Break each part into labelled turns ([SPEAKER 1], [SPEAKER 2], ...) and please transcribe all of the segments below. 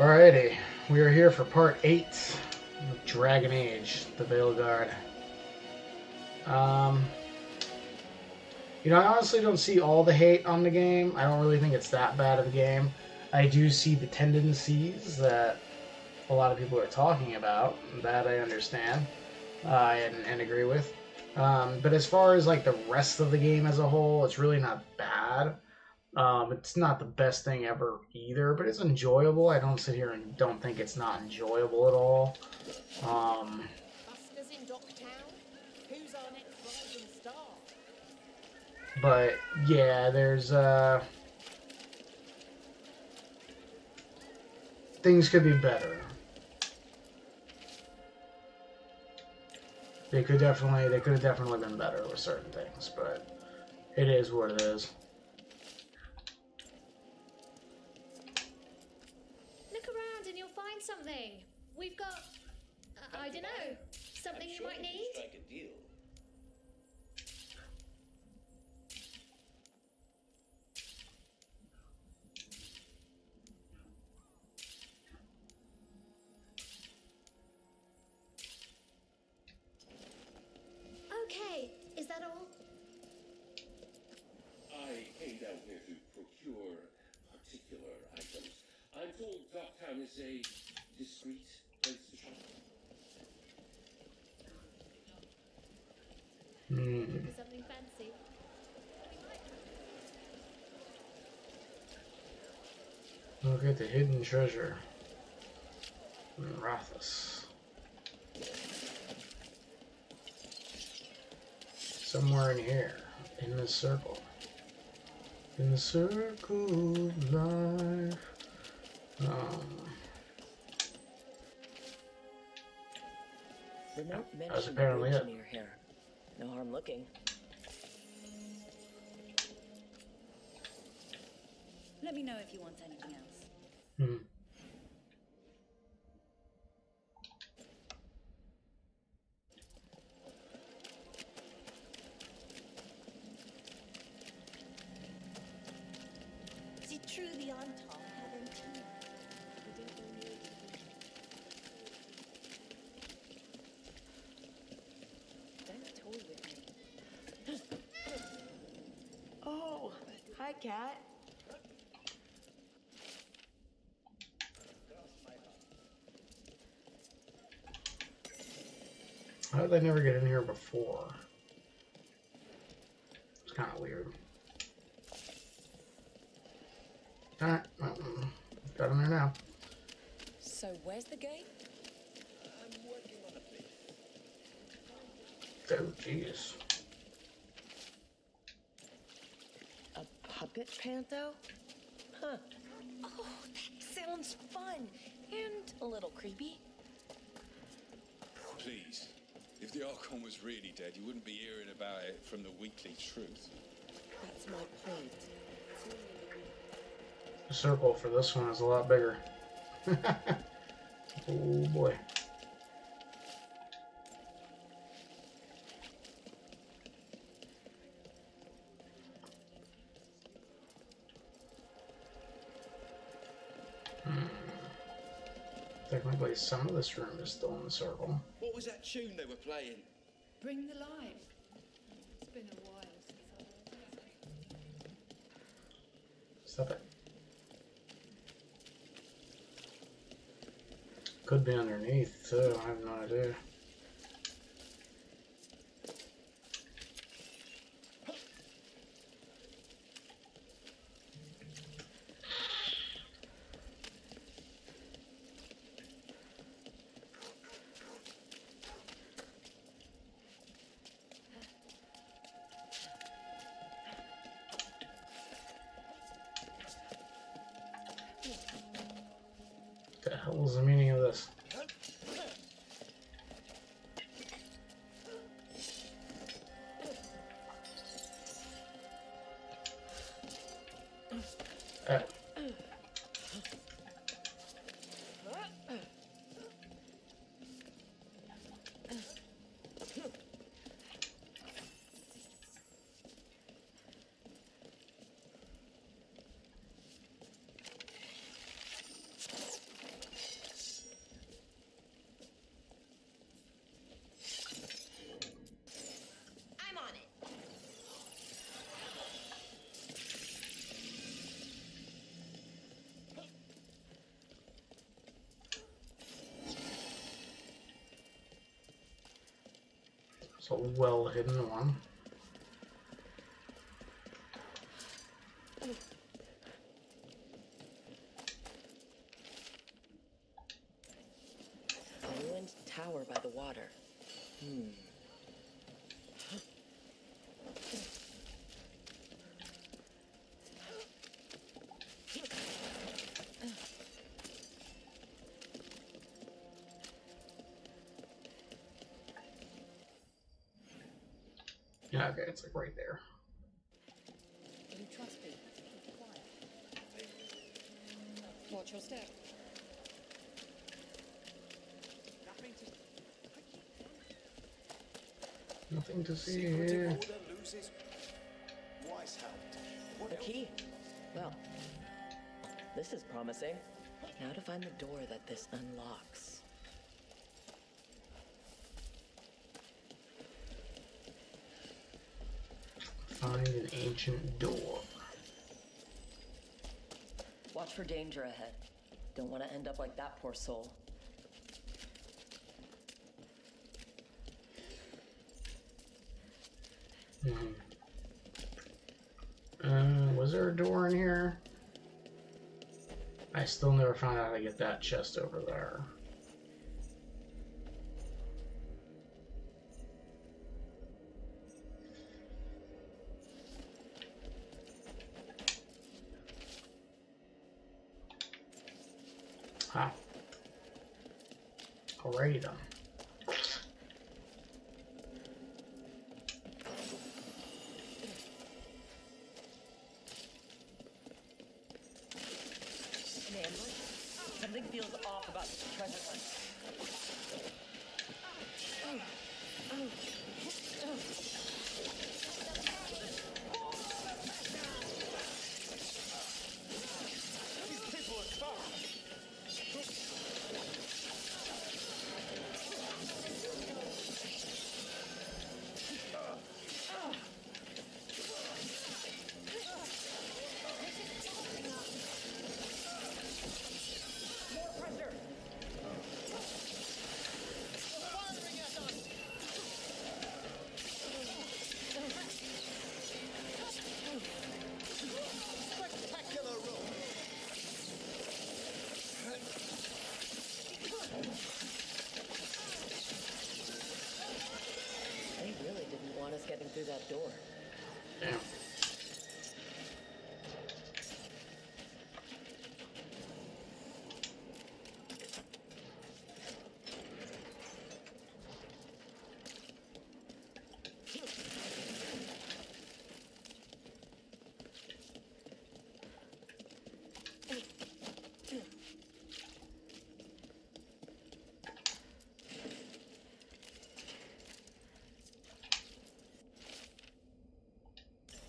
[SPEAKER 1] Alrighty, we are here for part 8 of Dragon Age, the Veilguard. I honestly don't see all the hate on the game. I don't really think it's that bad of a game. I do see the tendencies that a lot of people are talking about. That I understand and agree with. But as far as like the rest of the game as a whole, it's really not bad. It's not the best thing ever either, but it's enjoyable. I don't sit here and don't think it's not enjoyable at all. But yeah, there's things could be better. They could have definitely been better with certain things, but it is what it is.
[SPEAKER 2] Something. We've got, I don't know, something you might need?
[SPEAKER 3] Strike a deal.
[SPEAKER 2] Okay, is that all?
[SPEAKER 3] I came down here to procure particular items. I'm told Docktown is a discreet place to shop.
[SPEAKER 2] Something fancy.
[SPEAKER 1] Look at the hidden treasure. Rathus. Somewhere in here, in this circle. In the circle of life. That's apparently it.
[SPEAKER 4] Near here. No harm looking.
[SPEAKER 5] Let me know if you want anything else. Is it true the Antal haven't tea?
[SPEAKER 4] Oh, hi, cat.
[SPEAKER 1] How did they never get in here before? It's kind of weird. Alright, got in there now.
[SPEAKER 4] So, where's the gate?
[SPEAKER 3] I'm working on a base.
[SPEAKER 1] Oh, jeez.
[SPEAKER 4] A puppet panto? Huh. Oh, that sounds fun. And a little creepy.
[SPEAKER 6] Please. If the Archon was really dead, you wouldn't be hearing about it from the Weekly Truth.
[SPEAKER 4] That's my point.
[SPEAKER 1] The circle for this one is a lot bigger. Oh boy. Technically, some of this room is still in the circle.
[SPEAKER 3] What was that tune they were playing?
[SPEAKER 5] Bring the light. It's been a while since
[SPEAKER 1] Stop it. Could be underneath, too. I have no idea. What the hell is the meaning of this? It's a well-hidden one.
[SPEAKER 4] A ruined tower by the water.
[SPEAKER 1] Yeah, okay, it's like right there.
[SPEAKER 5] You trust me. Keep quiet. Watch your step.
[SPEAKER 1] Nothing to see here.
[SPEAKER 4] The key. Well, this is promising. Now to find the door that this unlocks.
[SPEAKER 1] Find an ancient door.
[SPEAKER 4] Watch for danger ahead. Don't want to end up like that poor soul.
[SPEAKER 1] Was there a door in here? I still never found out how to get that chest over there. Huh. Alrighty then.
[SPEAKER 4] Man, something feels off about this treasure hunt. They really didn't want us getting through that door.
[SPEAKER 1] Damn.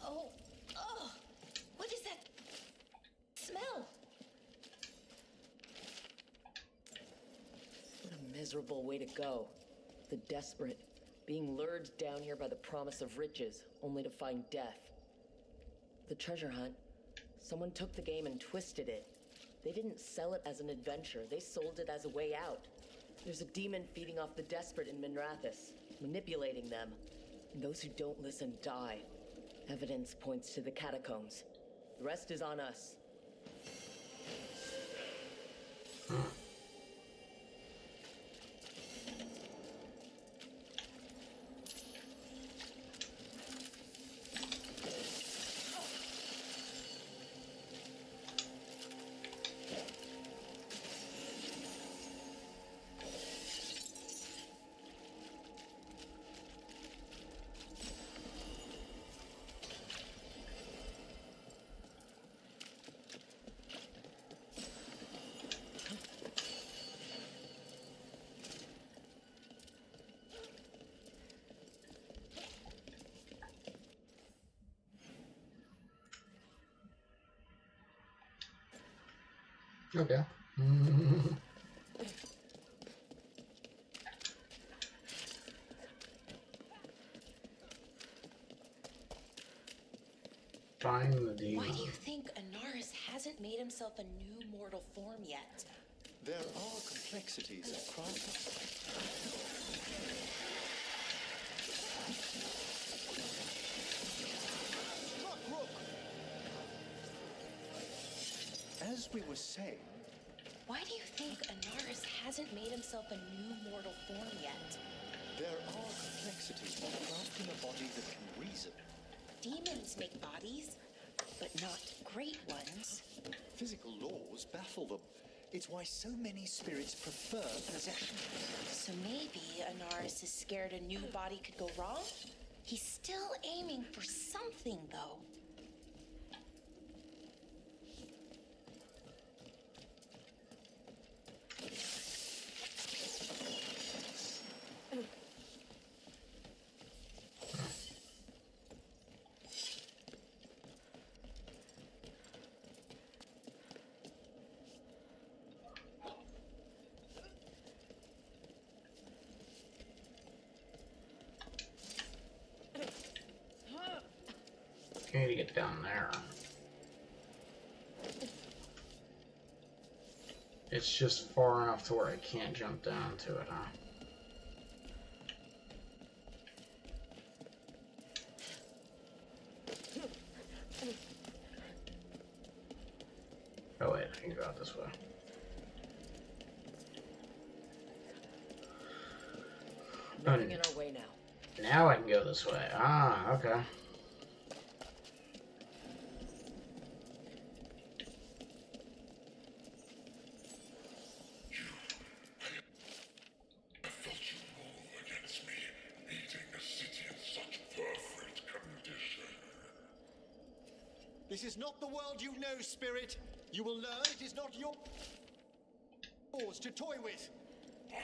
[SPEAKER 4] Oh, what is that smell? What a miserable way to go. The desperate, being lured down here by the promise of riches, only to find death. The treasure hunt, someone took the game and twisted it. They didn't sell it as an adventure, they sold it as a way out. There's a demon feeding off the desperate in Minrathous, manipulating them. And those who don't listen die. Evidence points to the catacombs. The rest is on us.
[SPEAKER 1] Okay. Find the demon.
[SPEAKER 7] Why do you think Anaris hasn't made himself a new mortal form yet?
[SPEAKER 8] There are complexities across. we were saying...
[SPEAKER 7] Why do you think Anaris hasn't made himself a new mortal form yet?
[SPEAKER 8] There are complexities in crafting a body that can reason.
[SPEAKER 7] Demons make bodies, but not great ones.
[SPEAKER 8] Physical laws baffle them. It's why so many spirits prefer possession.
[SPEAKER 7] So maybe Anaris is scared a new body could go wrong? He's still aiming for something, though.
[SPEAKER 1] You need to get down there. It's just far enough to where I can't jump down to it, huh? Oh wait, I can go out this way.
[SPEAKER 4] Nothing in our way now.
[SPEAKER 1] Now I can go this way. Ah, okay.
[SPEAKER 8] This is not the world you know, Spirit. You will learn it is not yours to toy with.
[SPEAKER 9] I am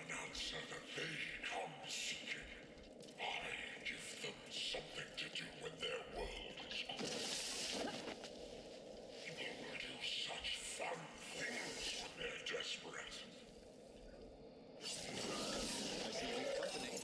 [SPEAKER 9] an answer that they come seeking. I give them something to do when their world is gone. People will do such fun things when they're desperate.
[SPEAKER 8] I see we've company.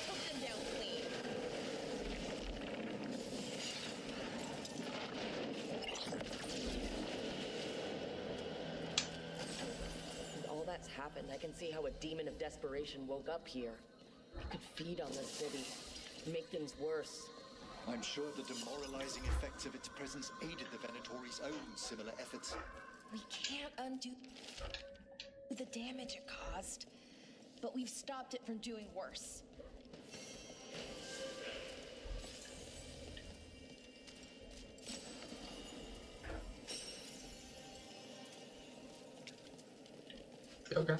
[SPEAKER 4] Took them down clean. With all that's happened, I can see how a demon of desperation woke up here. It could feed on the city, make things worse.
[SPEAKER 8] I'm sure the demoralizing effects of its presence aided the Venatori's own similar efforts.
[SPEAKER 7] We can't undo the damage it caused, but we've stopped it from doing worse.
[SPEAKER 1] Okay.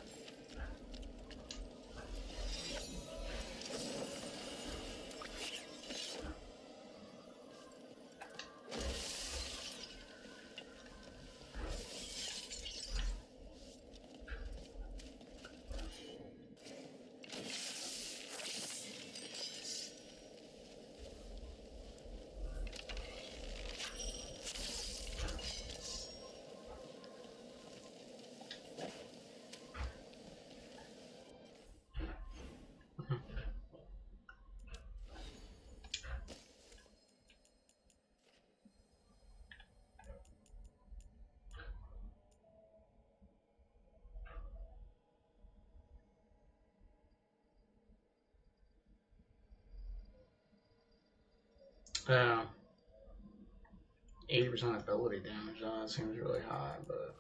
[SPEAKER 1] Yeah. 80% ability damage, that seems really high, but...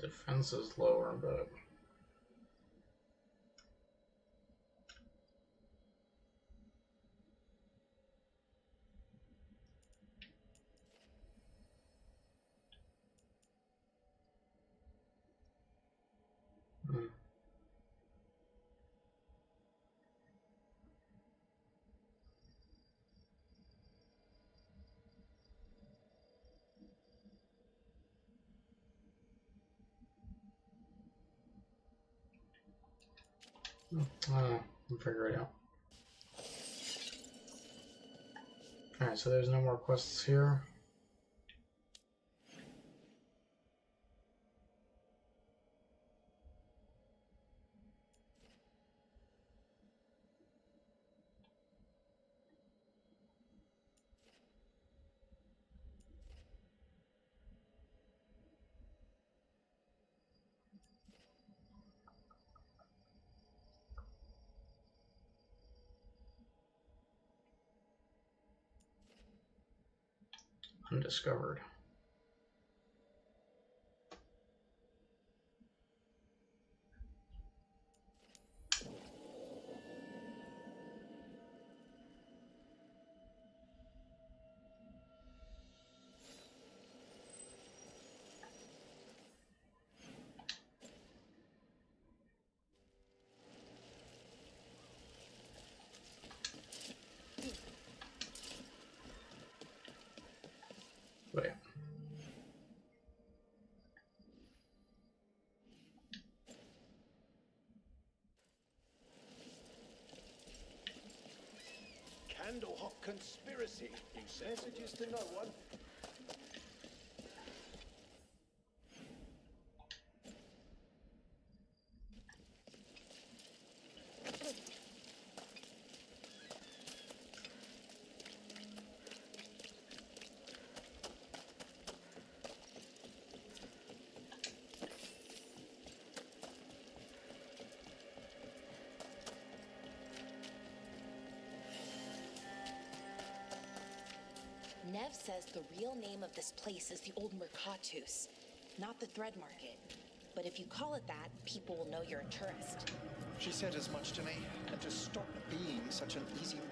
[SPEAKER 1] defense is lower, but we'll figure it out. Alright, so there's no more quests here. Undiscovered. Wait.
[SPEAKER 8] Candlehawk conspiracy, you said. Messages to no one.
[SPEAKER 7] Nev says the real name of this place is the Old Mercatus, not the Thread Market. But if you call it that, people will know you're a tourist.
[SPEAKER 8] She said as much to me, and to stop being such an easy mark.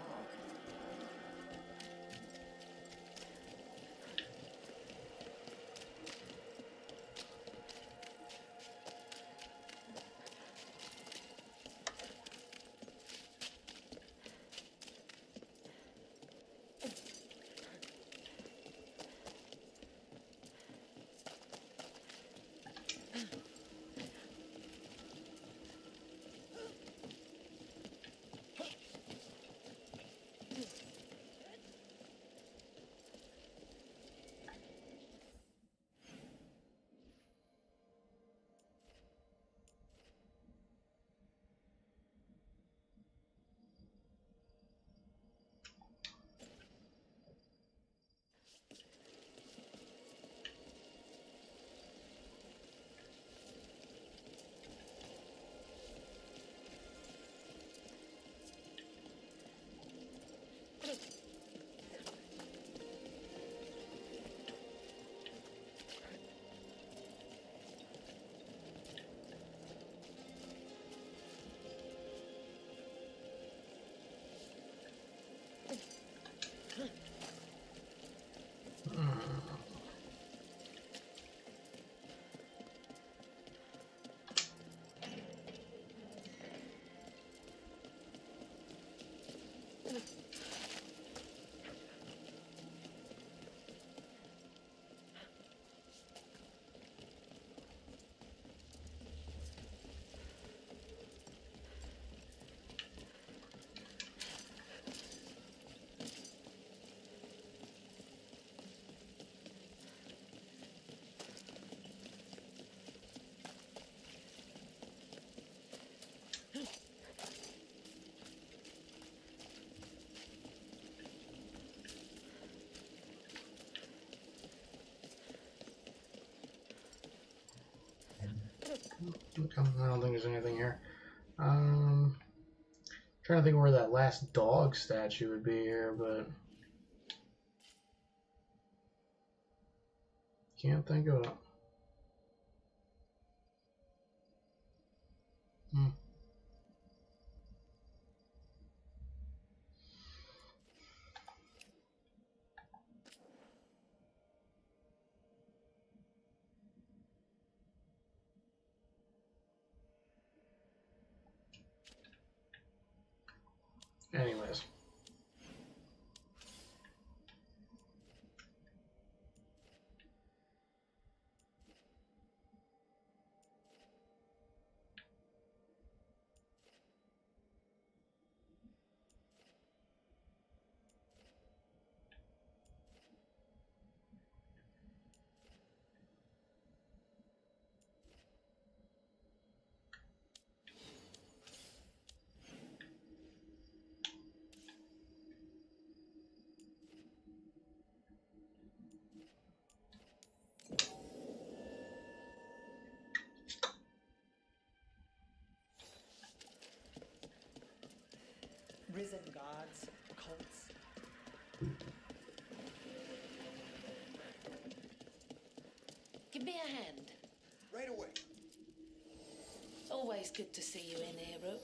[SPEAKER 1] Okay, I don't think there's anything here. Trying to think where that last dog statue would be here, but can't think of it. Hmm. Anyways.
[SPEAKER 4] Risen gods, cults. Give me a hand.
[SPEAKER 8] Right away.
[SPEAKER 4] Always good to see you in here, Rook.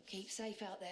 [SPEAKER 4] Keep safe out there.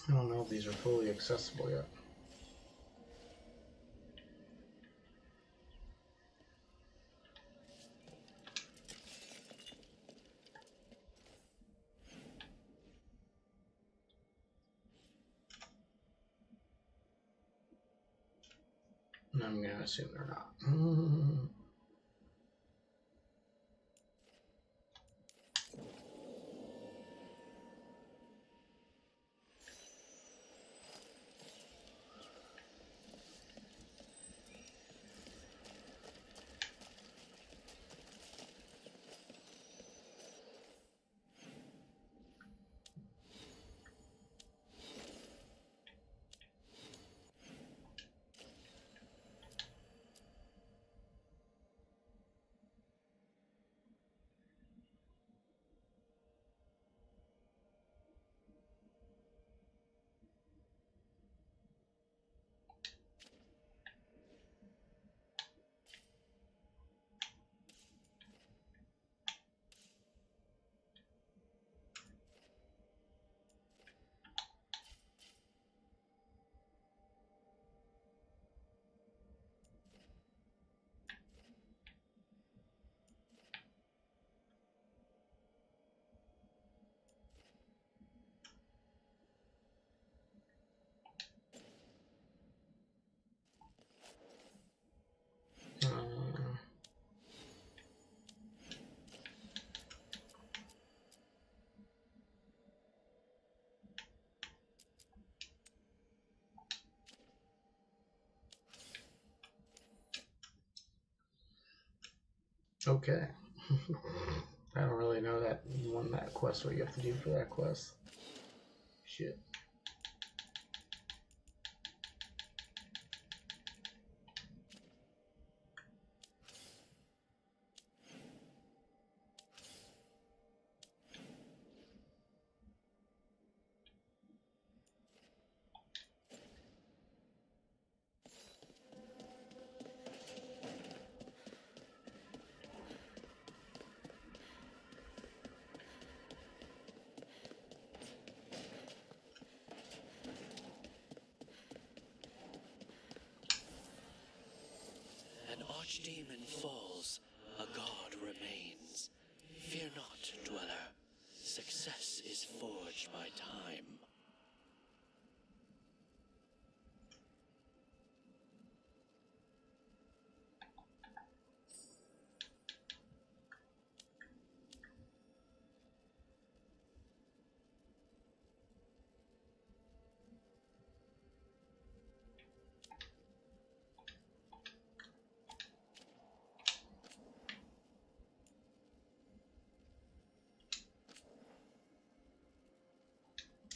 [SPEAKER 1] I don't know if these are fully accessible yet. I'm going to assume they're not. Okay. I don't really know that one that quest, what you have to do for that quest. Shit.
[SPEAKER 10] An archdemon falls, a god remains. Fear not, dweller. Success is forged by time.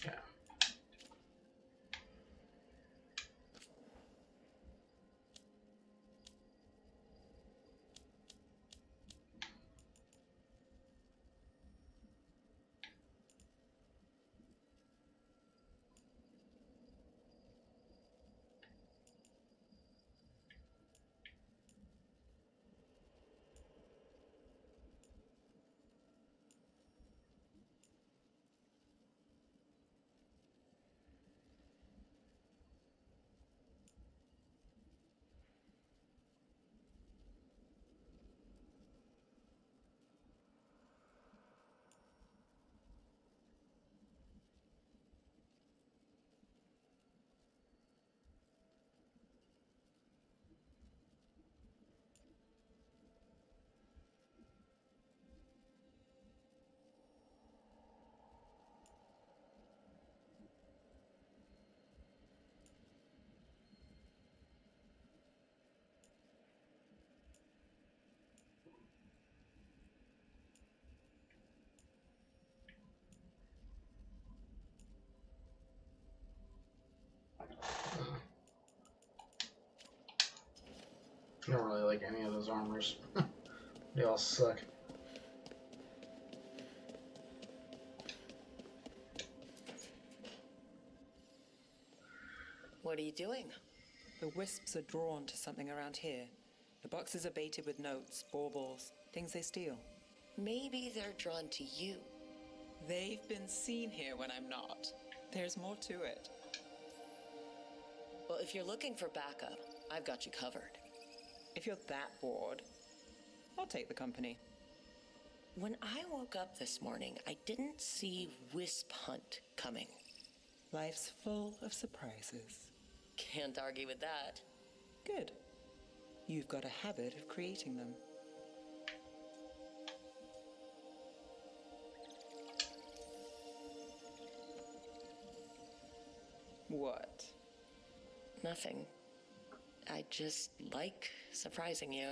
[SPEAKER 1] Yeah. I don't really like any of those armors. They all suck.
[SPEAKER 4] What are you doing?
[SPEAKER 11] The wisps are drawn to something around here. The boxes are baited with notes, baubles, things they steal.
[SPEAKER 4] Maybe they're drawn to you.
[SPEAKER 11] They've been seen here when I'm not. There's more to it.
[SPEAKER 4] Well, if you're looking for backup, I've got you covered.
[SPEAKER 11] If you're that bored, I'll take the company.
[SPEAKER 4] When I woke up this morning, I didn't see Wisp Hunt coming.
[SPEAKER 11] Life's full of surprises.
[SPEAKER 4] Can't argue with that.
[SPEAKER 11] Good. You've got a habit of creating them. What?
[SPEAKER 4] Nothing. I just like surprising you.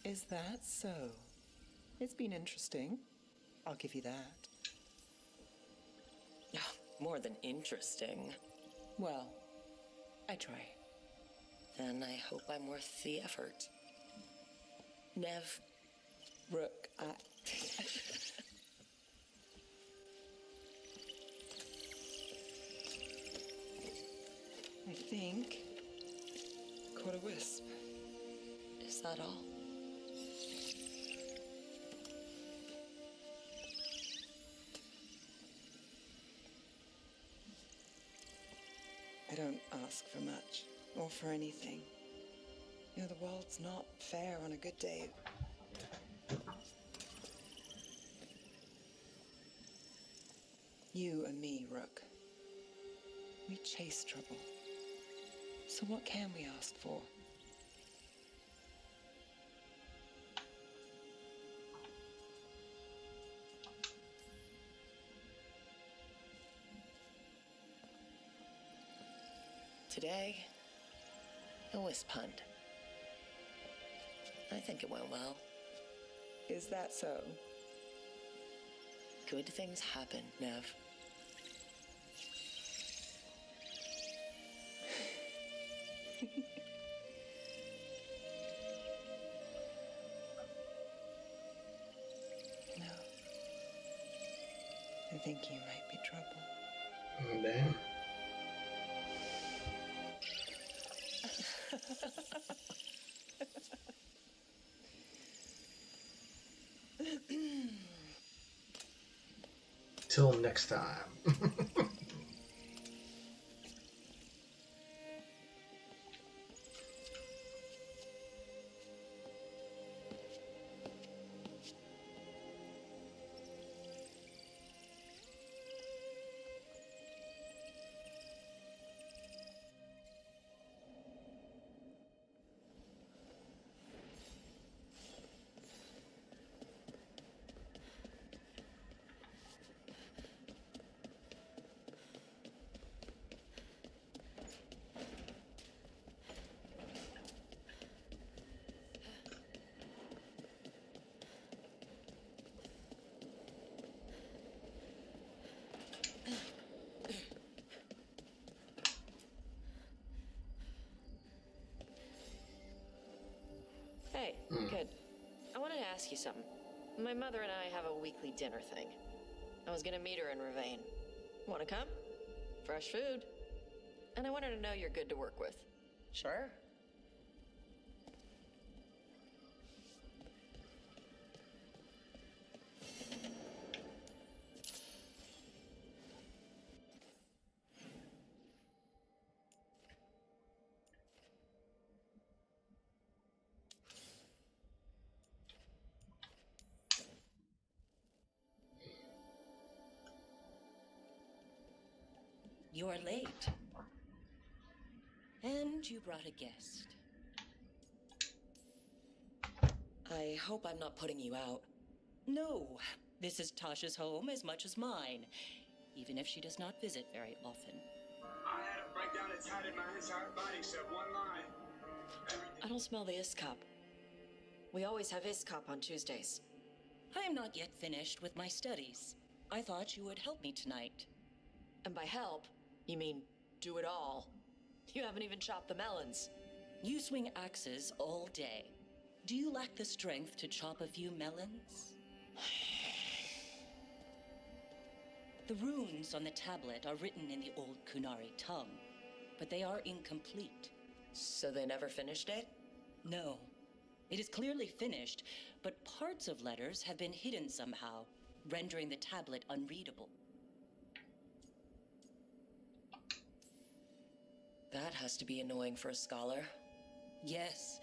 [SPEAKER 11] Is that so? It's been interesting. I'll give you that.
[SPEAKER 4] More than interesting.
[SPEAKER 11] Well, I try.
[SPEAKER 4] Then I hope I'm worth the effort. Nev.
[SPEAKER 11] Rook, I think caught a wisp.
[SPEAKER 4] Is that all?
[SPEAKER 11] I don't ask for much, or for anything. You know, the world's not fair on a good day. You and me, Rook. We chase trouble. So what can we ask for?
[SPEAKER 4] Today, a wisp hunt. I think it went well.
[SPEAKER 11] Is that so?
[SPEAKER 4] Good things happen, Nev.
[SPEAKER 11] No. I think you might be trouble.
[SPEAKER 1] Oh, damn. Till next time.
[SPEAKER 4] Hey, good. I wanted to ask you something. My mother and I have a weekly dinner thing. I was gonna meet her in Ravane. Wanna come? Fresh food. And I wanted to know you're good to work with. Sure.
[SPEAKER 12] You're late. And you brought a guest.
[SPEAKER 4] I hope I'm not putting you out.
[SPEAKER 12] No, this is Tasha's home as much as mine, even if she does not visit very often.
[SPEAKER 13] I had a breakdown that's had in my entire body except one line.
[SPEAKER 4] I don't smell the ISCOP. We always have ISCOP on Tuesdays.
[SPEAKER 12] I am not yet finished with my studies. I thought you would help me tonight.
[SPEAKER 4] And by help, you mean do it all. You haven't even chopped the melons.
[SPEAKER 12] You swing axes all day. Do you lack the strength to chop a few melons? The runes on the tablet are written in the old Kunari tongue, but they are incomplete.
[SPEAKER 4] So they never finished it?
[SPEAKER 12] No. It is clearly finished, but parts of letters have been hidden somehow, rendering the tablet unreadable.
[SPEAKER 4] That has to be annoying for a scholar.
[SPEAKER 12] Yes.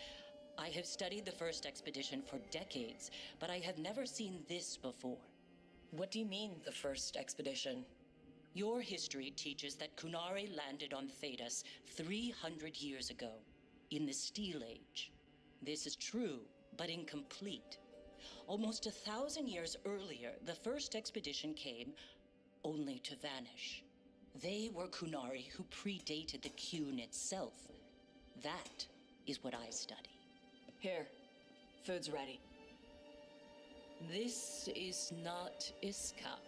[SPEAKER 12] I have studied the first expedition for decades, but I have never seen this before.
[SPEAKER 4] What do you mean, the first expedition?
[SPEAKER 12] Your history teaches that Kunari landed on Thedas 300 years ago, in the Steel Age. This is true, but incomplete. Almost 1,000 years earlier, the first expedition came, only to vanish. They were Kunari who predated the Qun itself. That is what I study.
[SPEAKER 4] Here, food's ready.
[SPEAKER 12] This is not ISCOP.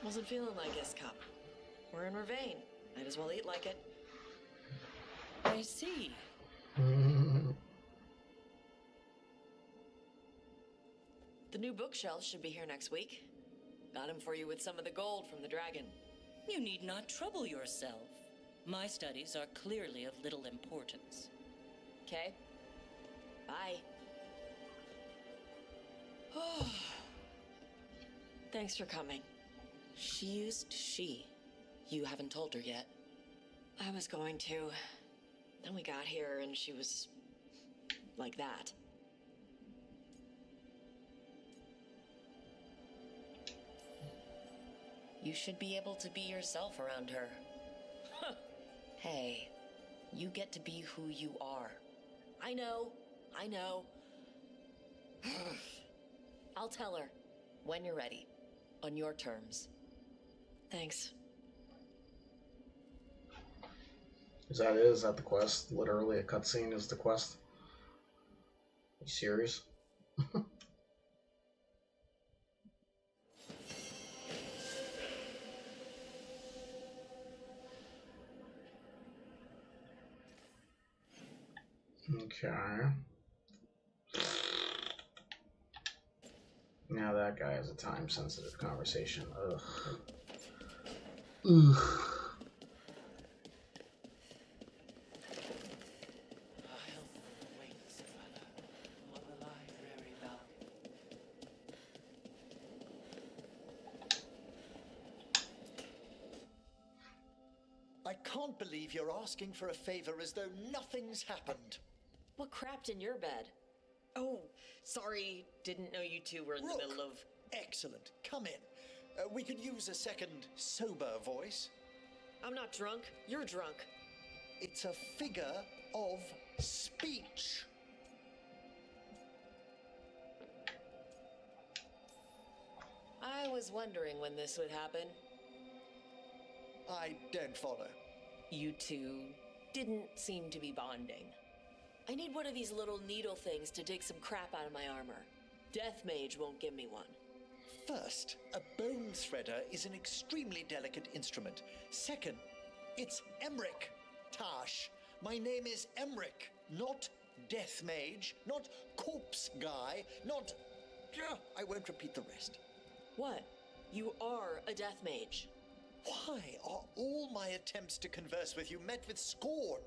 [SPEAKER 4] Wasn't feeling like ISCOP. We're in Ravane. Might as well eat like it.
[SPEAKER 12] I see.
[SPEAKER 4] The new bookshelves should be here next week. Got him for you with some of the gold from the dragon.
[SPEAKER 12] You need not trouble yourself. My studies are clearly of little importance.
[SPEAKER 4] Okay. Bye. Thanks for coming. She used she. You haven't told her yet. I was going to. Then we got here and she was like that. You should be able to be yourself around her. Hey, you get to be who you are. I know. I'll tell her when you're ready, on your terms. Thanks.
[SPEAKER 1] Is that it? Is that the quest? Literally, a cutscene is the quest? You serious? Okay. Now that guy has a time-sensitive conversation. Ugh. Ugh.
[SPEAKER 8] I can't believe you're asking for a favor as though nothing's happened.
[SPEAKER 4] What crapped in your bed? Oh, sorry. Didn't know you two were in the middle of...
[SPEAKER 8] Excellent. Come in. We could use a second sober voice.
[SPEAKER 4] I'm not drunk. You're drunk.
[SPEAKER 8] It's a figure of speech.
[SPEAKER 4] I was wondering when this would happen.
[SPEAKER 8] I don't follow.
[SPEAKER 4] You two didn't seem to be bonding. I need one of these little needle things to dig some crap out of my armor. Death Mage won't give me one.
[SPEAKER 8] First, a bone threader is an extremely delicate instrument. Second, it's Emmerich, Tash. My name is Emmerich, not Death Mage, not Corpse Guy, not... I won't repeat the rest.
[SPEAKER 4] What? You are a Death Mage.
[SPEAKER 8] Why are all my attempts to converse with you met with scorn?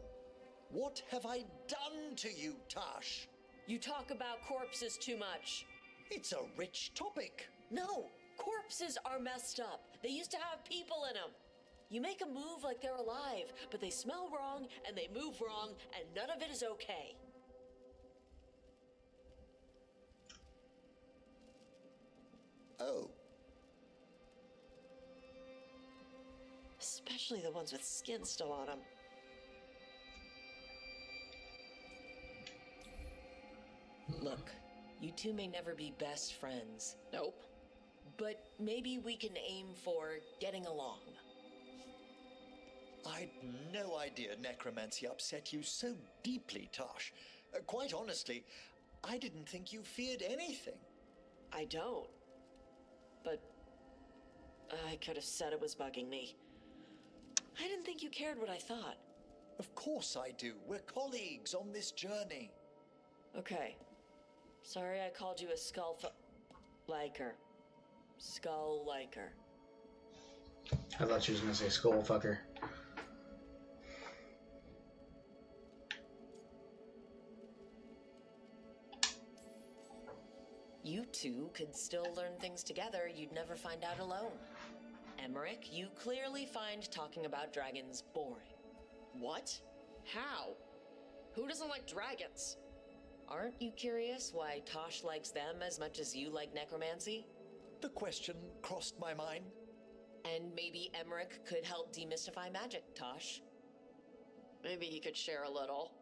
[SPEAKER 8] What have I done to you, Tash?
[SPEAKER 4] You talk about corpses too much.
[SPEAKER 8] It's a rich topic.
[SPEAKER 4] No, corpses are messed up. They used to have people in them. You make a move like they're alive, but they smell wrong and they move wrong, and none of it is okay.
[SPEAKER 8] Oh.
[SPEAKER 4] Especially the ones with skin still on them. Look, you two may never be best friends. Nope. But maybe we can aim for getting along.
[SPEAKER 8] I'd no idea necromancy upset you so deeply, Tosh. Quite honestly, I didn't think you feared anything.
[SPEAKER 4] I don't. But I could have said it was bugging me. I didn't think you cared what I thought.
[SPEAKER 8] Of course I do. We're colleagues on this journey.
[SPEAKER 4] Okay. Sorry I called you a liker. Skull liker.
[SPEAKER 1] I thought she was gonna say skull fucker.
[SPEAKER 4] You two could still learn things together you'd never find out alone. Emmerich, you clearly find talking about dragons boring. What? How? Who doesn't like dragons? Aren't you curious why Tosh likes them as much as you like necromancy?
[SPEAKER 8] The question crossed my mind.
[SPEAKER 4] And maybe Emmerich could help demystify magic, Tosh. Maybe he could share a little,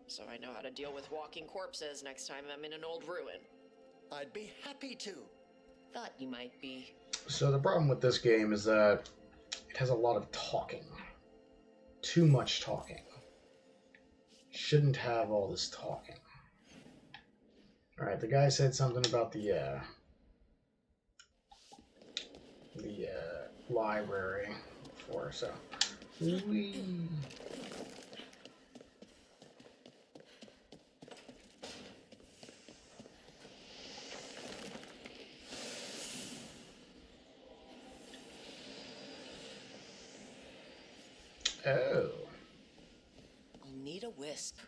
[SPEAKER 4] so I know how to deal with walking corpses next time I'm in an old ruin.
[SPEAKER 8] I'd be happy to.
[SPEAKER 4] Thought you might be.
[SPEAKER 1] So the problem with this game is that it has a lot of talking. Too much talking. Shouldn't have all this talking. Alright, the guy said something about the library before, so... Whee. Oh.
[SPEAKER 4] I'll need a wisp.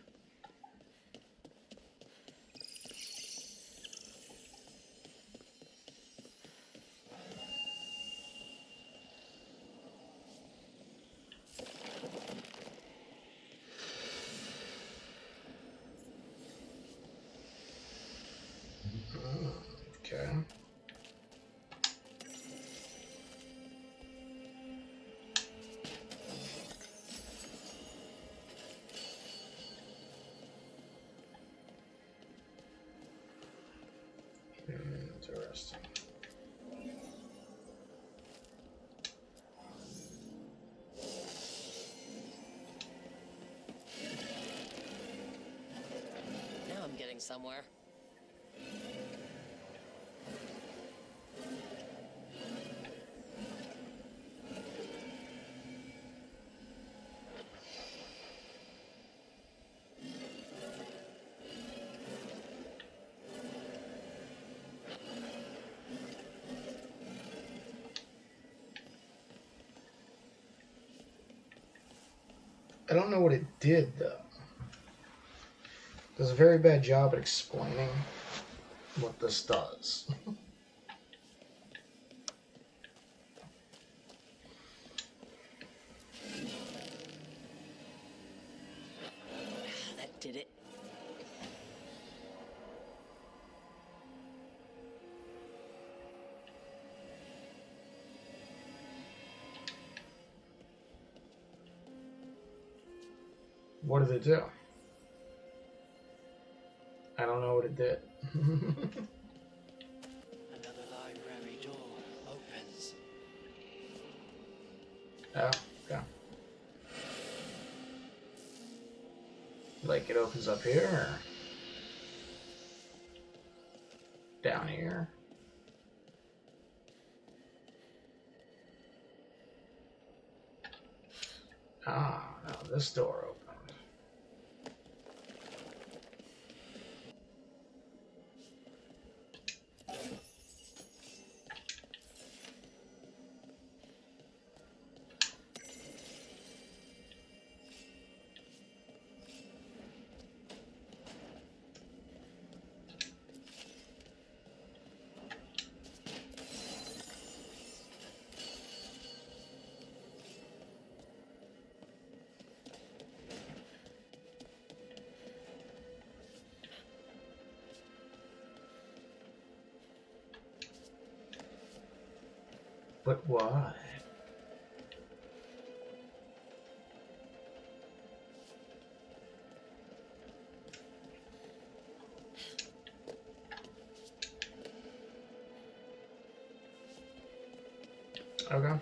[SPEAKER 1] Okay. Interesting.
[SPEAKER 4] Now I'm getting somewhere.
[SPEAKER 1] I don't know what it did, though. It does a very bad job at explaining what this does.
[SPEAKER 4] That did it.
[SPEAKER 1] What did it do? I don't know what it did.
[SPEAKER 10] Another library door opens.
[SPEAKER 1] Oh, okay. Like it opens up here or down here? Ah, now this door opened. But why? Okay.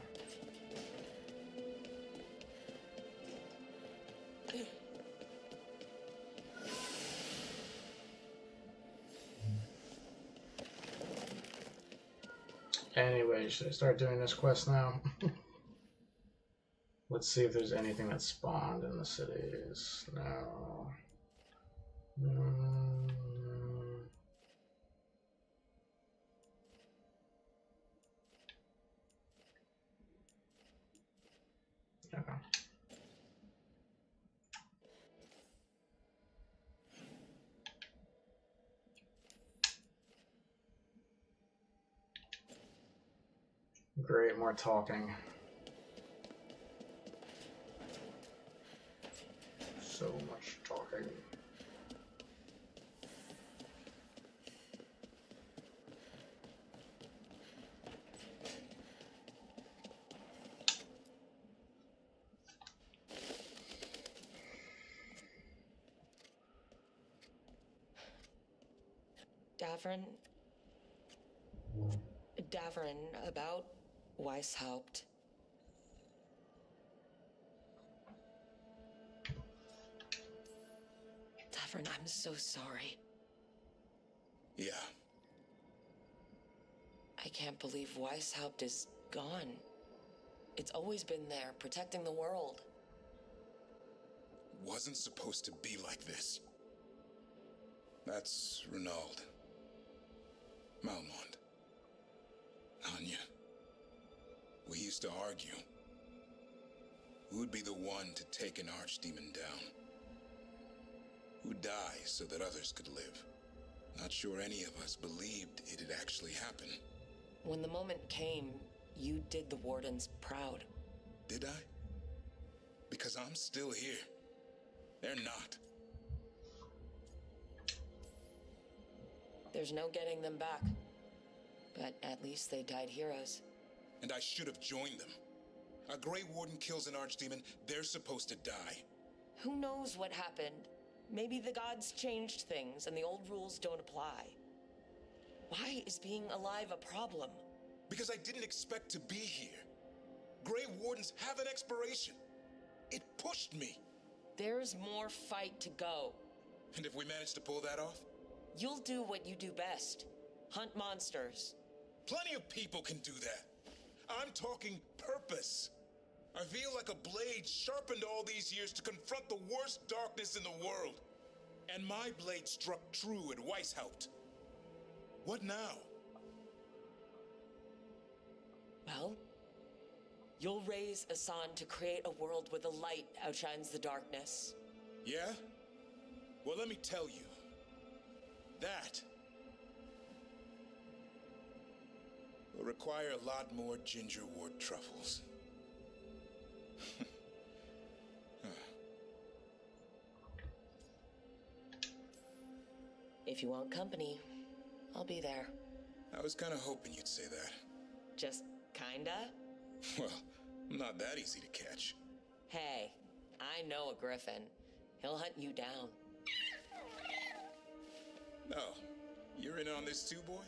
[SPEAKER 1] Anyway, should I start doing this quest now? Let's see if there's anything that spawned in the cities. No. Okay. Great, more talking. So much talking.
[SPEAKER 4] Davern, about Weishaupt. Davern, I'm so sorry.
[SPEAKER 6] Yeah.
[SPEAKER 4] I can't believe Weishaupt is gone. It's always been there, protecting the world.
[SPEAKER 6] Wasn't supposed to be like this. That's Renaud. Malmont. Anya. We used to argue. Who would be the one to take an archdemon down? Who'd die so that others could live? Not sure any of us believed it'd actually happen.
[SPEAKER 4] When the moment came, you did the Wardens proud.
[SPEAKER 6] Did I? Because I'm still here. They're not.
[SPEAKER 4] There's no getting them back. But at least they died heroes.
[SPEAKER 6] And I should have joined them. A Grey Warden kills an archdemon, they're supposed to die.
[SPEAKER 4] Who knows what happened? Maybe the gods changed things and the old rules don't apply. Why is being alive a problem?
[SPEAKER 6] Because I didn't expect to be here. Grey Wardens have an expiration. It pushed me.
[SPEAKER 4] There's more fight to go.
[SPEAKER 6] And if we manage to pull that off?
[SPEAKER 4] You'll do what you do best. Hunt monsters.
[SPEAKER 6] Plenty of people can do that. I'm talking purpose. I feel like a blade sharpened all these years to confront the worst darkness in the world. And my blade struck true at Weishaupt. What now?
[SPEAKER 4] Well, You'll raise Asan to create a world where the light outshines the darkness.
[SPEAKER 6] Yeah? Well, let me tell you. That will require a lot more gingerwort truffles.
[SPEAKER 4] If you want company, I'll be there.
[SPEAKER 6] I was kind of hoping you'd say that.
[SPEAKER 4] Just kinda?
[SPEAKER 6] Well, I'm not that easy to catch.
[SPEAKER 4] Hey, I know a griffin. He'll hunt you down.
[SPEAKER 6] Oh, you're in on this too, boy?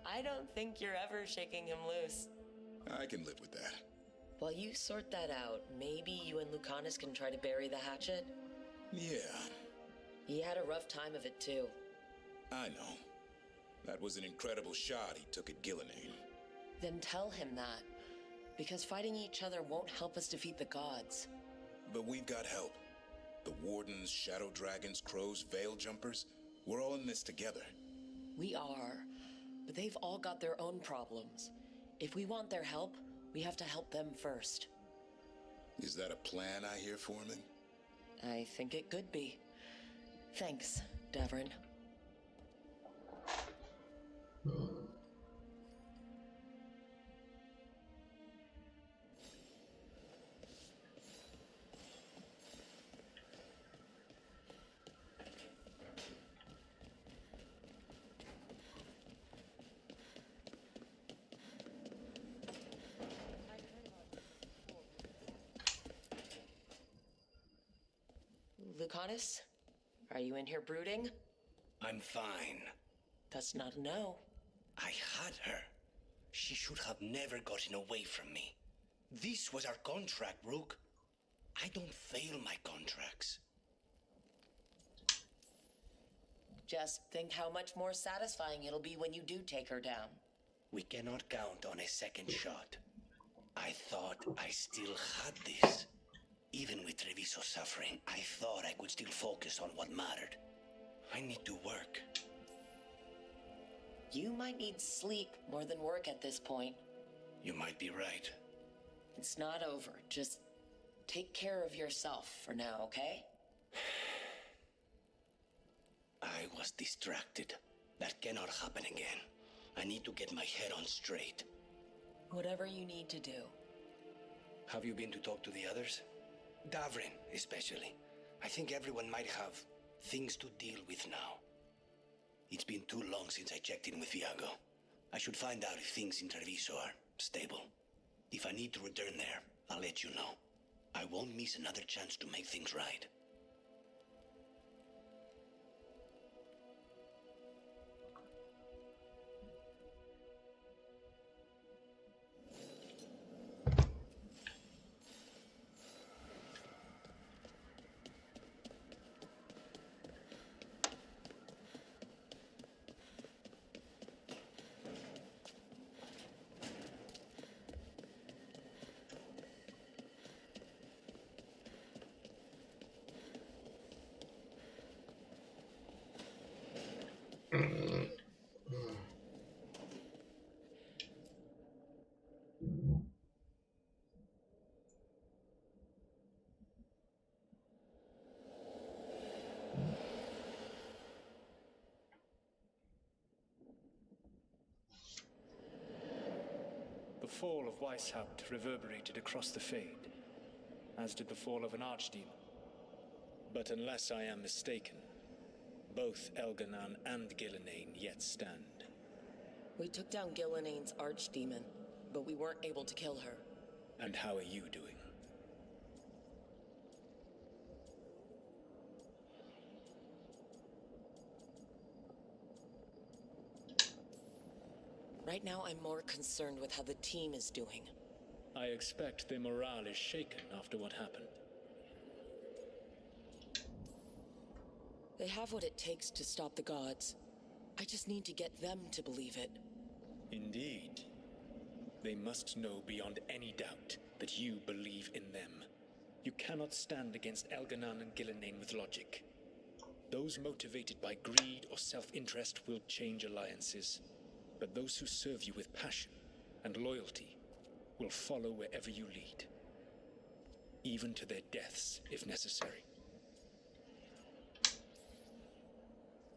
[SPEAKER 4] I don't think you're ever shaking him loose.
[SPEAKER 6] I can live with that.
[SPEAKER 4] While you sort that out, maybe you and Lucanus can try to bury the hatchet?
[SPEAKER 6] Yeah.
[SPEAKER 4] He had a rough time of it, too.
[SPEAKER 6] I know. That was an incredible shot he took at Gillinane.
[SPEAKER 4] Then tell him that. Because fighting each other won't help us defeat the gods.
[SPEAKER 6] But we've got help. The Wardens, Shadow Dragons, Crows, Veil Jumpers. We're all in this together.
[SPEAKER 4] We are. But they've all got their own problems. If we want their help, we have to help them first.
[SPEAKER 6] Is that a plan I hear, Foreman?
[SPEAKER 4] I think it could be. Thanks, Davrin. Lucanus? Are you in here brooding?
[SPEAKER 14] I'm fine.
[SPEAKER 4] That's not a no.
[SPEAKER 14] I had her. She should have never gotten away from me. This was our contract, Rook. I don't fail my contracts.
[SPEAKER 4] Just think how much more satisfying it'll be when you do take her down.
[SPEAKER 14] We cannot count on a second shot. I thought I still had this. Even with Treviso suffering, I thought I could still focus on what mattered. I need to work.
[SPEAKER 4] You might need sleep more than work at this point.
[SPEAKER 14] You might be right.
[SPEAKER 4] It's not over. Just take care of yourself for now, okay?
[SPEAKER 14] I was distracted. That cannot happen again. I need to get my head on straight.
[SPEAKER 4] Whatever you need to do.
[SPEAKER 14] Have you been to talk to the others? Davrin, especially. I think everyone might have things to deal with now. It's been too long since I checked in with Viago. I should find out if things in Treviso are stable. If I need to return there, I'll let you know. I won't miss another chance to make things right.
[SPEAKER 15] The fall of Weishaupt reverberated across the Fade, as did the fall of an archdemon. But unless I am mistaken, both Elganan and Gillinane yet stand.
[SPEAKER 4] We took down Gillinane's archdemon, but we weren't able to kill her.
[SPEAKER 15] And how are you doing?
[SPEAKER 4] Right now, I'm more concerned with how the team is doing.
[SPEAKER 15] I expect their morale is shaken after what happened.
[SPEAKER 4] They have what it takes to stop the gods. I just need to get them to believe it.
[SPEAKER 15] Indeed. They must know beyond any doubt that you believe in them. You cannot stand against Elganan and Gillinane with logic. Those motivated by greed or self-interest will change alliances. But those who serve you with passion and loyalty will follow wherever you lead, even to their deaths if necessary.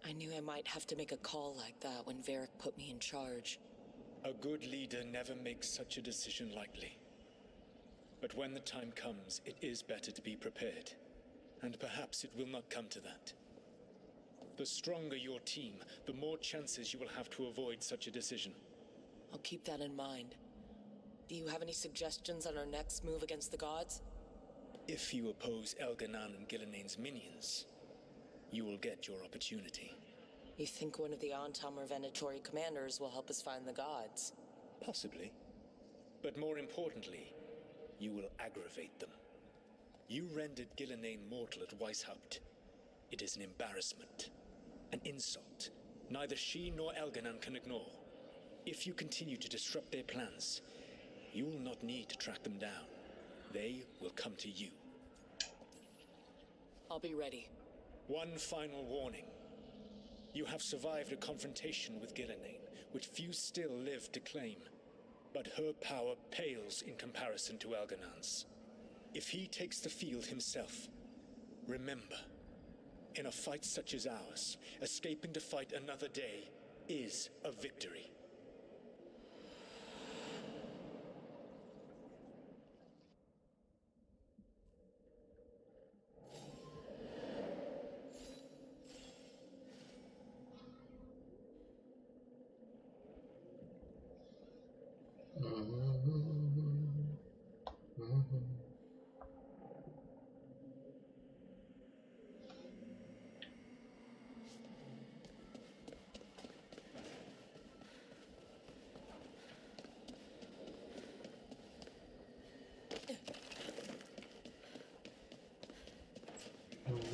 [SPEAKER 4] I knew I might have to make a call like that when Varric put me in charge.
[SPEAKER 15] A good leader never makes such a decision lightly. But when the time comes, it is better to be prepared. And perhaps it will not come to that. The stronger your team, the more chances you will have to avoid such a decision.
[SPEAKER 4] I'll keep that in mind. Do you have any suggestions on our next move against the gods?
[SPEAKER 15] If you oppose Elganan and Gilnean's minions, you will get your opportunity.
[SPEAKER 4] You think one of the Antam or Venatori commanders will help us find the gods?
[SPEAKER 15] Possibly. But more importantly, you will aggravate them. You rendered Gilnean mortal at Weishaupt. It is an embarrassment, an insult, neither she nor Elganan can ignore. If you continue to disrupt their plans, you will not need to track them down. They will come to you.
[SPEAKER 4] I'll be ready.
[SPEAKER 15] One final warning. You have survived a confrontation with Gilnean, which few still live to claim. But her power pales in comparison to Elganan's. If he takes the field himself, remember, in a fight such as ours, escaping to fight another day is a victory.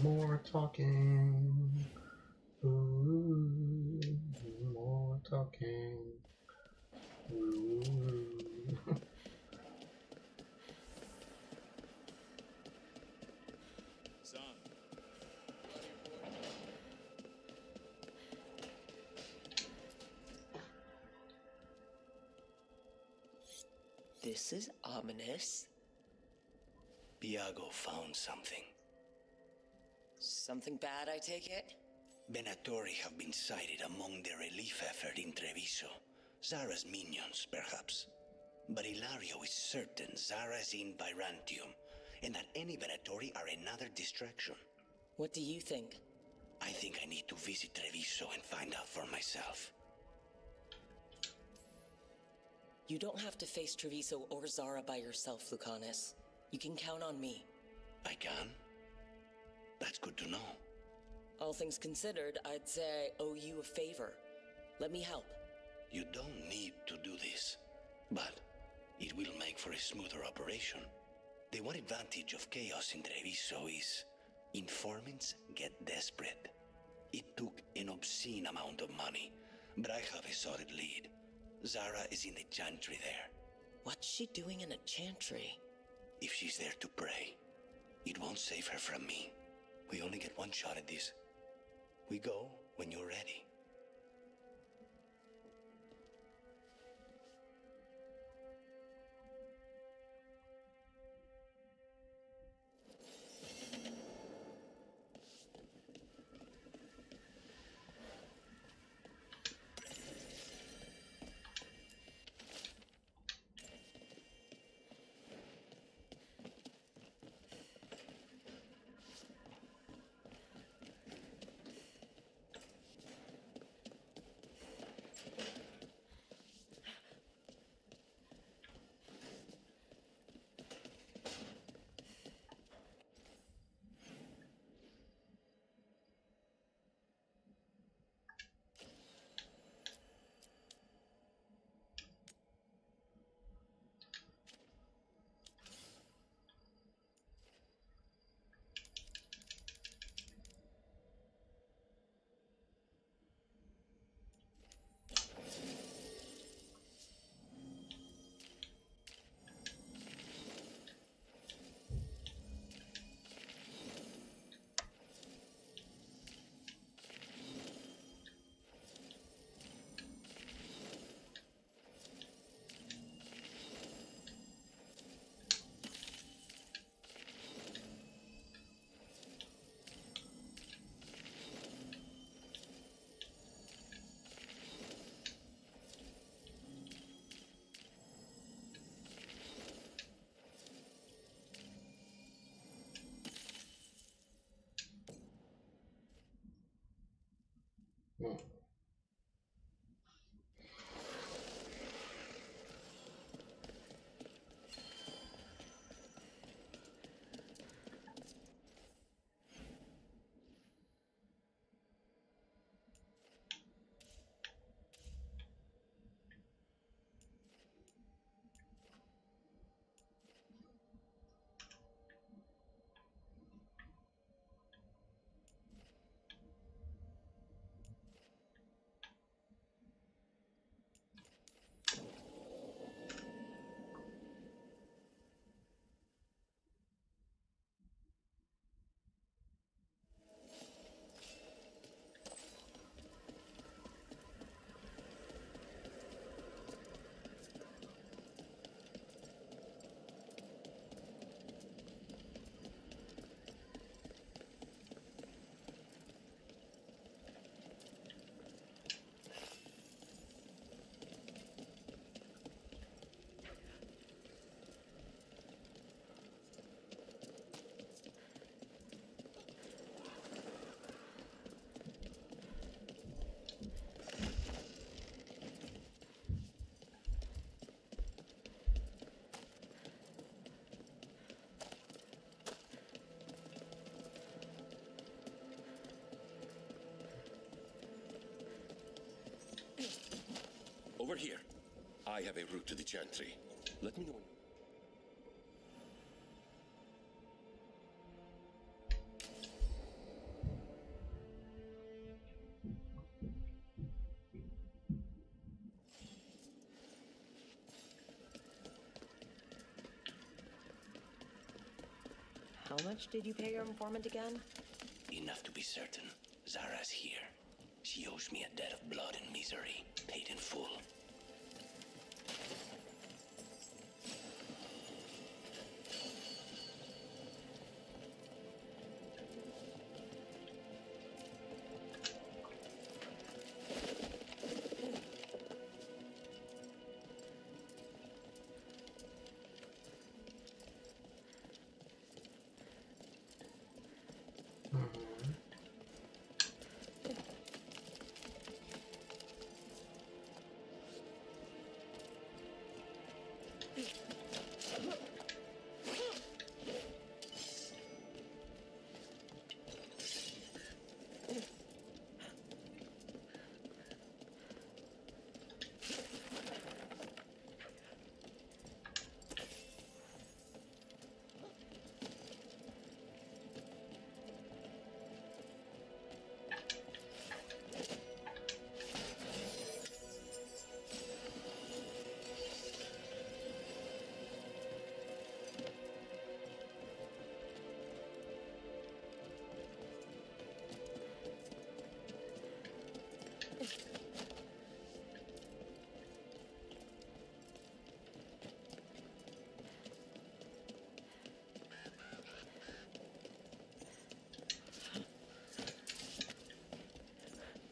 [SPEAKER 1] More talking. Ooh, more talking. Ooh.
[SPEAKER 15] Son.
[SPEAKER 4] This is ominous.
[SPEAKER 14] Viago found something.
[SPEAKER 4] Something bad, I take it?
[SPEAKER 14] Venatori have been sighted among the relief effort in Treviso. Zara's minions, perhaps. But Ilario is certain Zara is in Byrantium, and that any Venatori are another distraction.
[SPEAKER 4] What do you think?
[SPEAKER 14] I think I need to visit Treviso and find out for myself.
[SPEAKER 4] You don't have to face Treviso or Zara by yourself, Lucanus. You can count on me.
[SPEAKER 14] I can? That's good to know.
[SPEAKER 4] All things considered, I'd say I owe you a favor. Let me help.
[SPEAKER 14] You don't need to do this, but it will make for a smoother operation. The one advantage of chaos in Treviso is informants get desperate. It took an obscene amount of money, but I have a solid lead. Zara is in the chantry there.
[SPEAKER 4] What's she doing in a chantry?
[SPEAKER 14] If she's there to pray, it won't save her from me. We only get one shot at this. We go when you're ready.
[SPEAKER 1] Hmm.
[SPEAKER 3] Over here. I have a route to the chantry. Let me know.
[SPEAKER 4] How much did you pay your informant again?
[SPEAKER 14] Enough to be certain. Zara's here. She owes me a debt of blood and misery, paid in full.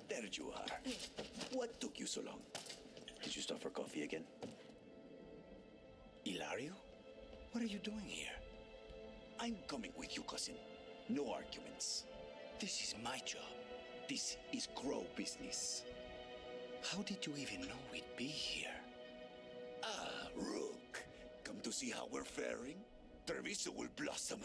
[SPEAKER 16] There you are. What took you so long? Did you stop for coffee again? Ilario? What are you doing here? I'm coming with you, cousin. No arguments. This is my job. This is Grow business. How did you even know we'd be here? Ah, Rook. Come to see how we're faring? Treviso will blossom.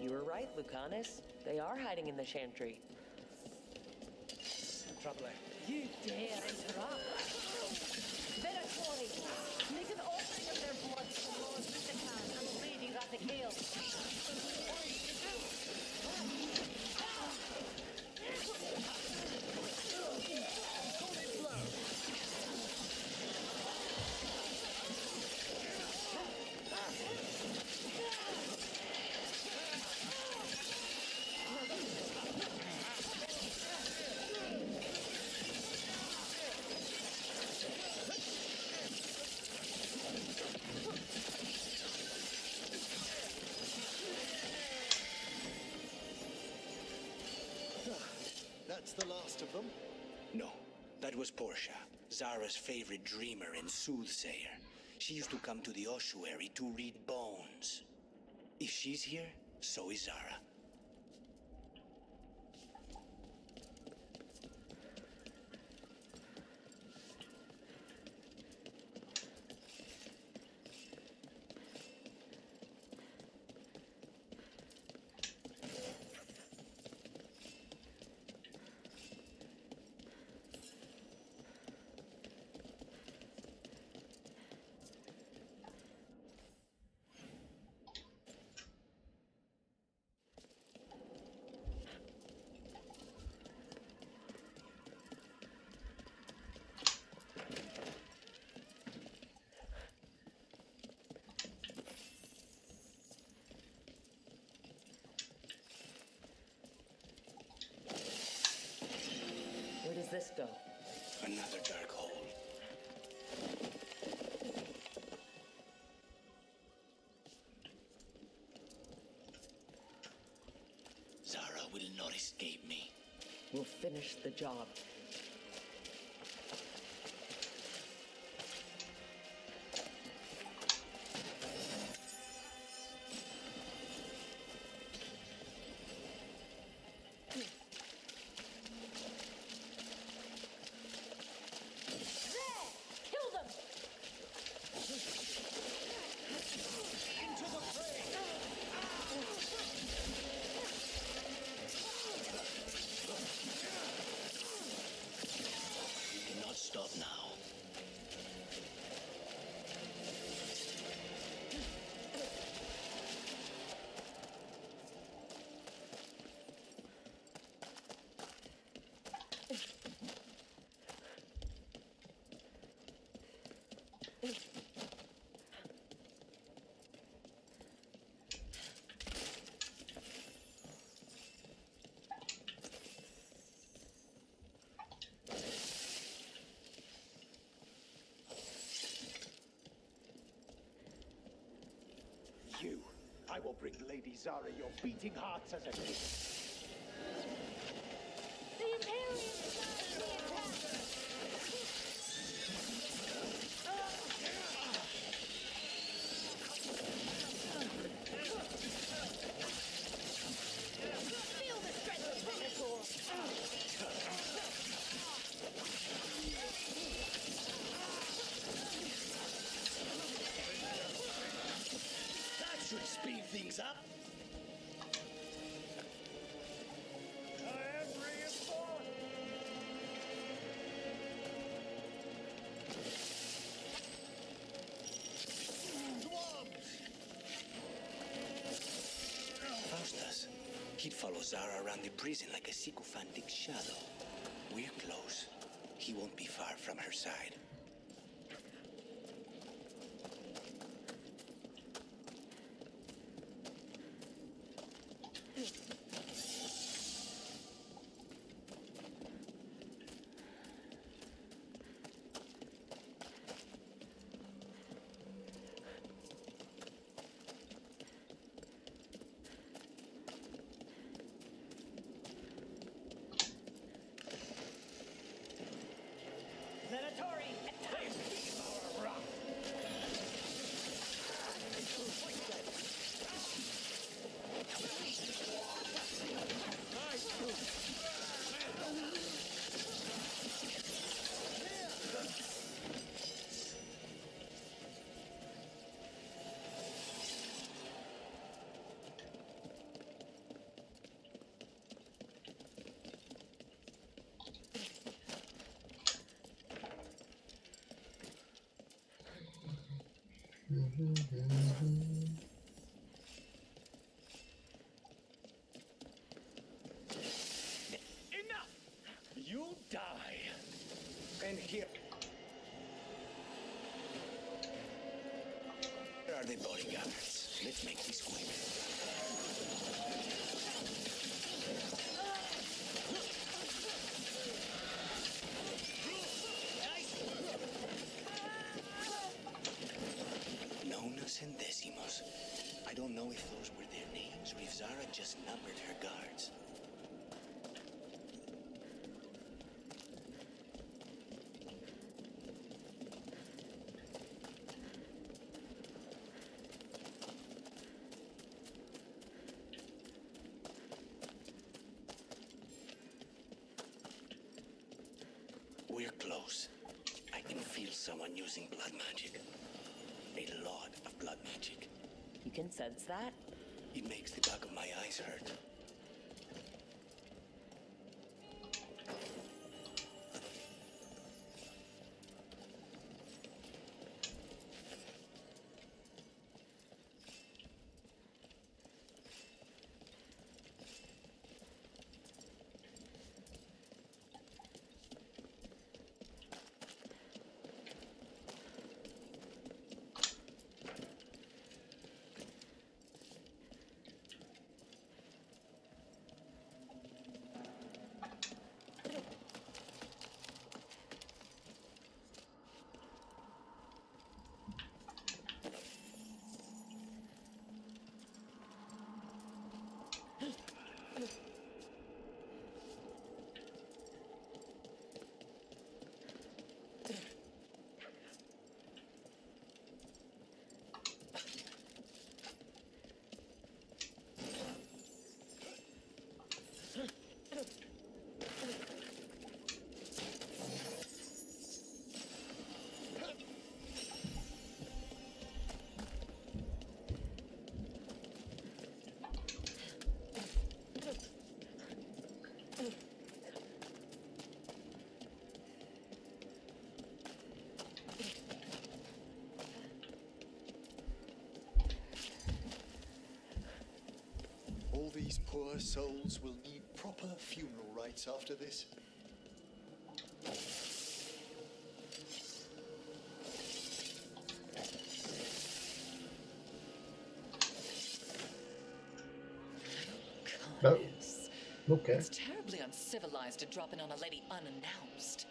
[SPEAKER 4] You were right, Lucanus. They are hiding in the chantry.
[SPEAKER 14] Traveler.
[SPEAKER 4] You dare interrupt! Veilguard, make an offering of their blood to the Lord Lucican and the Lady Rathakale.
[SPEAKER 8] That's the last of them?
[SPEAKER 14] No, that was Portia, Zara's favorite dreamer and soothsayer. She used to come to the ossuary to read bones. If she's here, so is Zara.
[SPEAKER 4] Where does this go?
[SPEAKER 14] Another dark hole.
[SPEAKER 10] Zara will not escape me.
[SPEAKER 4] We'll finish the job.
[SPEAKER 10] Cannot stop now.
[SPEAKER 17] You, I will bring Lady Zara your beating hearts as a gift.
[SPEAKER 2] The Imperium is now being attacked. Feel the strength of Veilguard.
[SPEAKER 14] That should speed things up.
[SPEAKER 17] I am reinforced.
[SPEAKER 14] Faustus. He'd follow Zara around the prison like a sycophantic shadow. We're close. He won't be far from her side.
[SPEAKER 4] Veilguard,
[SPEAKER 14] bodyguards. Let's make this quick. Nonas and Decimos. I don't know if those were their names or if Zara just numbered her guards. We're close. I can feel someone using blood magic. A lot of blood magic.
[SPEAKER 4] You can sense that?
[SPEAKER 14] It makes the back of my eyes hurt.
[SPEAKER 8] All these poor souls will need proper funeral rites after this.
[SPEAKER 1] Oh, okay.
[SPEAKER 4] It's terribly uncivilized to drop in on a lady unannounced.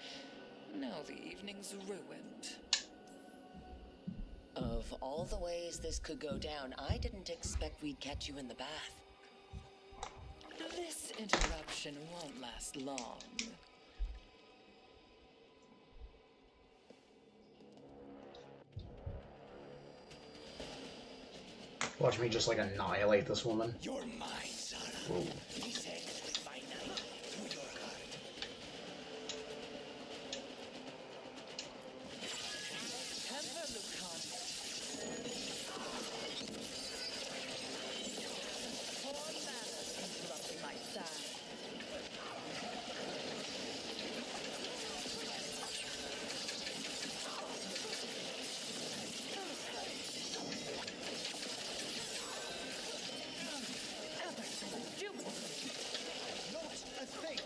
[SPEAKER 4] Now the evening's ruined.
[SPEAKER 12] Of all the ways this could go down, I didn't expect we'd catch you in the bath.
[SPEAKER 4] This interruption won't last long.
[SPEAKER 1] Watch me just like annihilate this woman.
[SPEAKER 14] You're mine, Zara.
[SPEAKER 1] Whoa.
[SPEAKER 14] This ends with my knife through your heart.
[SPEAKER 4] Temper, Lucan. Poor manners interrupting my side.
[SPEAKER 8] Not a thing!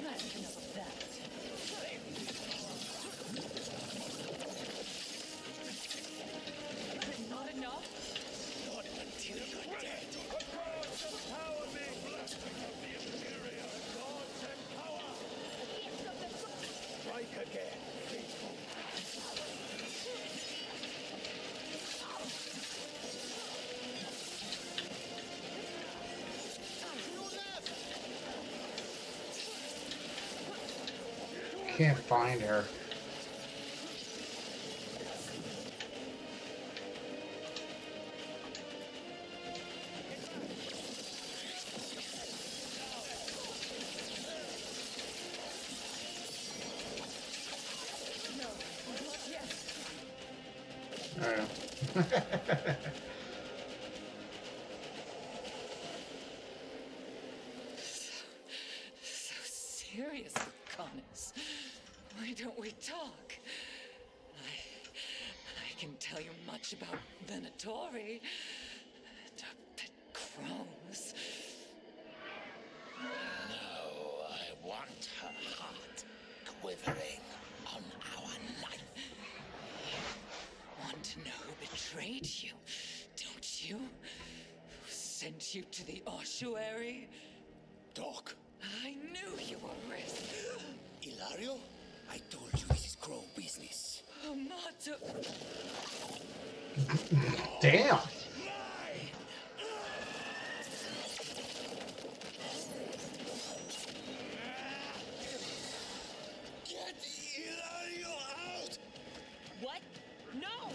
[SPEAKER 4] That's enough of that. Not enough?
[SPEAKER 14] Not until you're dead.
[SPEAKER 17] Strike again.
[SPEAKER 1] Can't find her.
[SPEAKER 4] So serious, Connors. Why don't we talk? I can tell you much about Venatori. To pit crows.
[SPEAKER 3] No, I want her heart.
[SPEAKER 16] quivering on our life.
[SPEAKER 4] Want to know who betrayed you, don't you? Who sent you to the ossuary?
[SPEAKER 16] Doc.
[SPEAKER 4] I knew you were risk.
[SPEAKER 16] Ilario? I told you this is Crow business.
[SPEAKER 4] Amato.
[SPEAKER 1] Damn.
[SPEAKER 16] Get Ilario out!
[SPEAKER 4] What? No!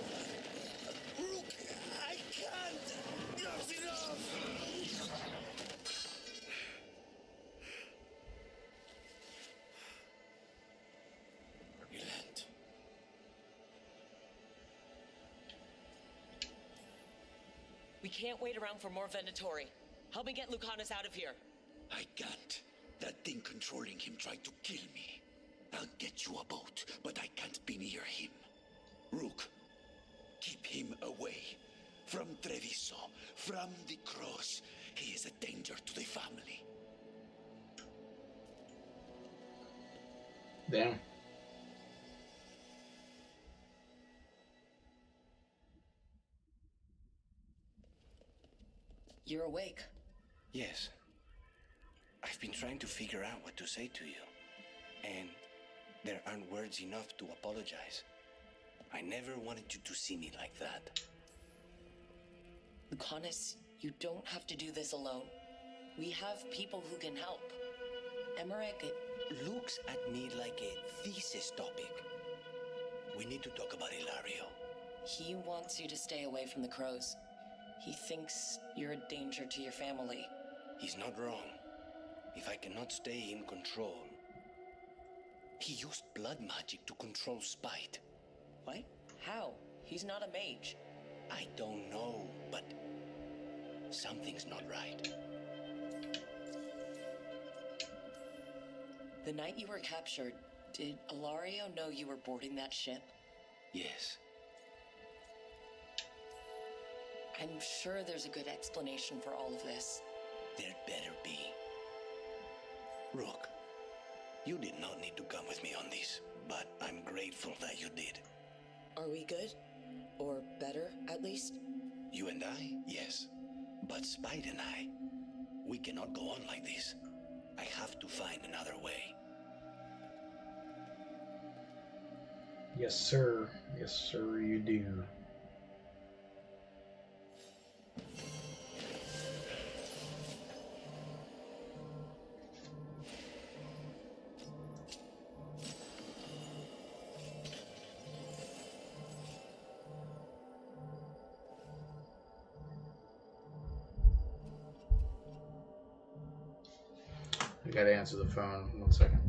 [SPEAKER 16] Rook, I can't! Not enough! Relent.
[SPEAKER 4] We can't wait around for more Venatori. Help me get Lucanus out of here.
[SPEAKER 16] I can't. That thing controlling him tried to kill me. I'll get you a boat, but I can't be near him. Rook, keep him away. From Treviso, from the cross. He is a danger to the family.
[SPEAKER 1] Damn.
[SPEAKER 4] You're awake.
[SPEAKER 14] Yes. I've been trying to figure out what to say to you. And there aren't words enough to apologize. I never wanted you to see me like that.
[SPEAKER 4] Lucanus, you don't have to do this alone. We have people who can help. Emmerich,
[SPEAKER 14] Looks at me like a thesis topic. We need to talk about Ilario.
[SPEAKER 4] he wants you to stay away from the crows. He thinks you're a danger to your family.
[SPEAKER 14] He's not wrong. If I cannot stay in control... He used blood magic to control spite.
[SPEAKER 4] What? How? He's not a mage.
[SPEAKER 14] I don't know, but something's not right.
[SPEAKER 4] The night you were captured, did Ilario know you were boarding that ship?
[SPEAKER 14] Yes.
[SPEAKER 4] I'm sure there's a good explanation for all of this.
[SPEAKER 14] There better be. Rook, you did not need to come with me on this, but I'm grateful that you did.
[SPEAKER 4] Are we good? Or better, at least?
[SPEAKER 14] You and I, yes. But Spite and I, we cannot go on like this. I have to find another way.
[SPEAKER 1] Yes, sir. Yes, sir, you do. I gotta answer the phone. 1 second.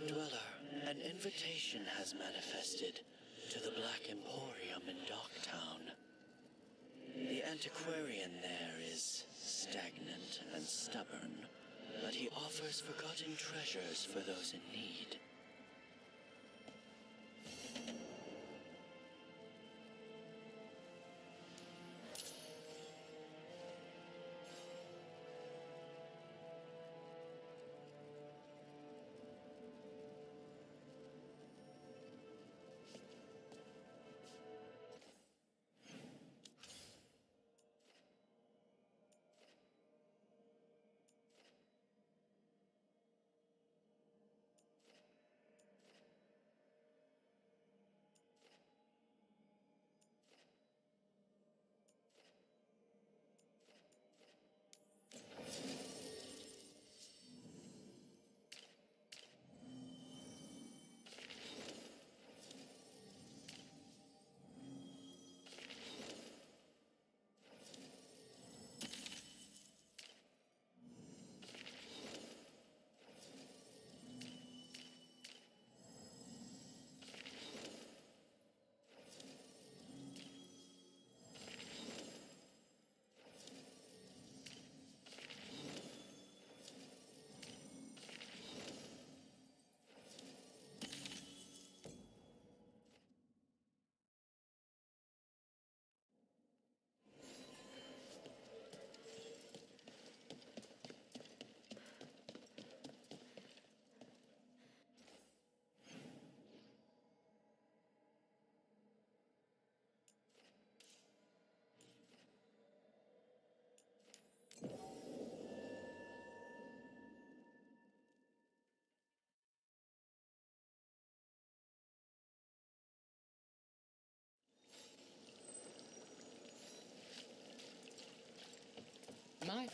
[SPEAKER 10] Dweller, an invitation has manifested to the Black Emporium in Docktown. The antiquarian there is stagnant and stubborn, but he offers forgotten treasures for those in need.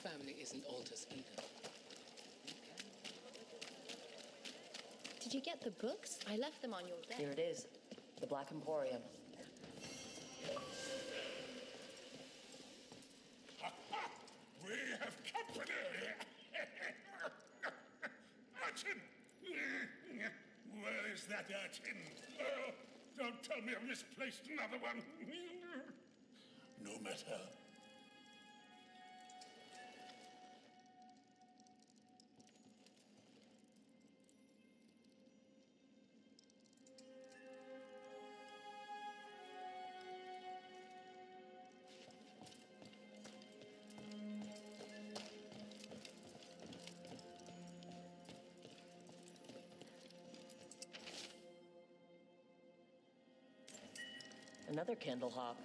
[SPEAKER 18] family isn't alters either.
[SPEAKER 2] Did you get the books? I left them on your desk.
[SPEAKER 4] Here it is. The Black Emporium.
[SPEAKER 9] We have company! Urchin! Where is that urchin? Oh, don't tell me I've misplaced another one. No matter.
[SPEAKER 4] Another candle hop.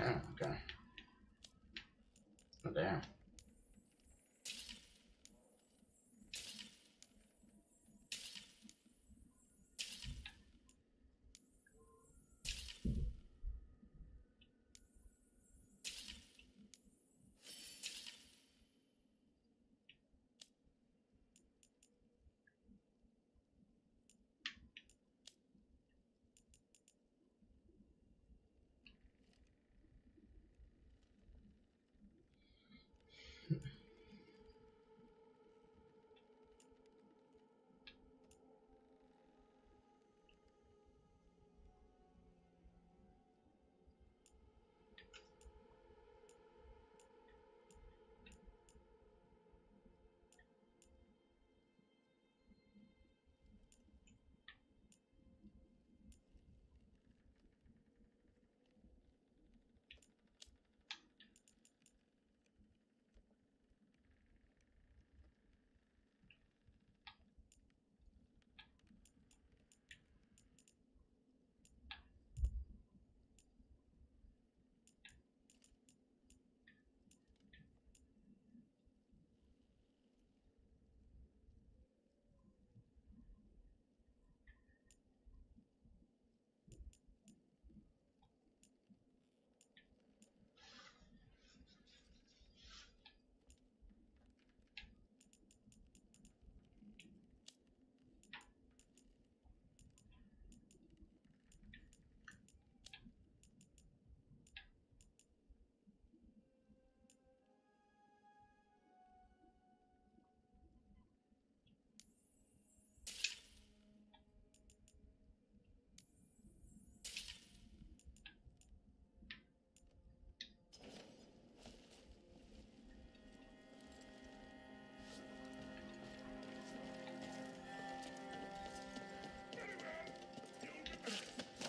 [SPEAKER 1] Yeah, okay. Oh, damn.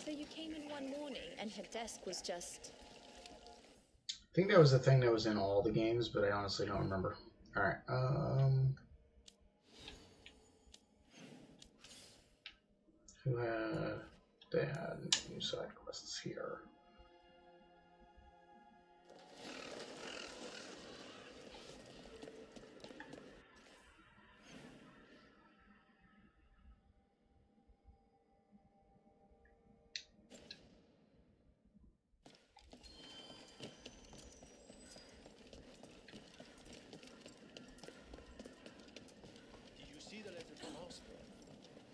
[SPEAKER 2] So you came in one morning and her desk was just...
[SPEAKER 1] I think that was the thing that was in all the games, but I honestly don't remember. Alright, who had... They had new side quests here.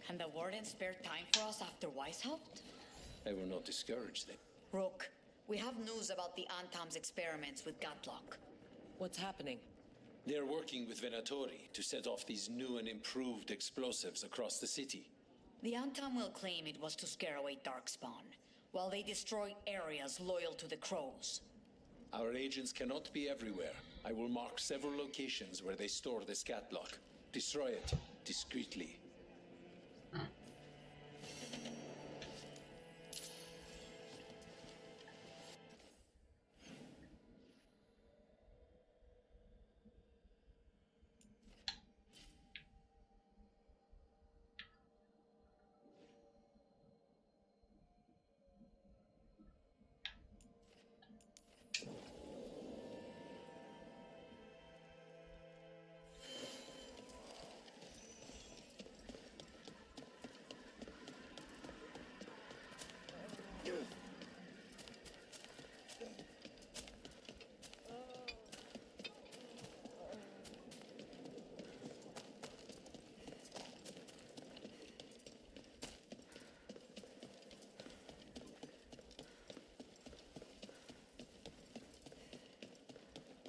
[SPEAKER 18] And the warden spared time for us after Weishaupt?
[SPEAKER 14] I will not discourage them.
[SPEAKER 18] Rook, we have news about the Antam's experiments with Gatlock.
[SPEAKER 4] What's happening?
[SPEAKER 15] They're working with Venatori to set off these new and improved explosives across the city.
[SPEAKER 18] The Antam will claim it was to scare away Darkspawn, while they destroy areas loyal to the Crows.
[SPEAKER 15] Our agents cannot be everywhere. I will mark several locations where they store this catlock. Destroy it discreetly.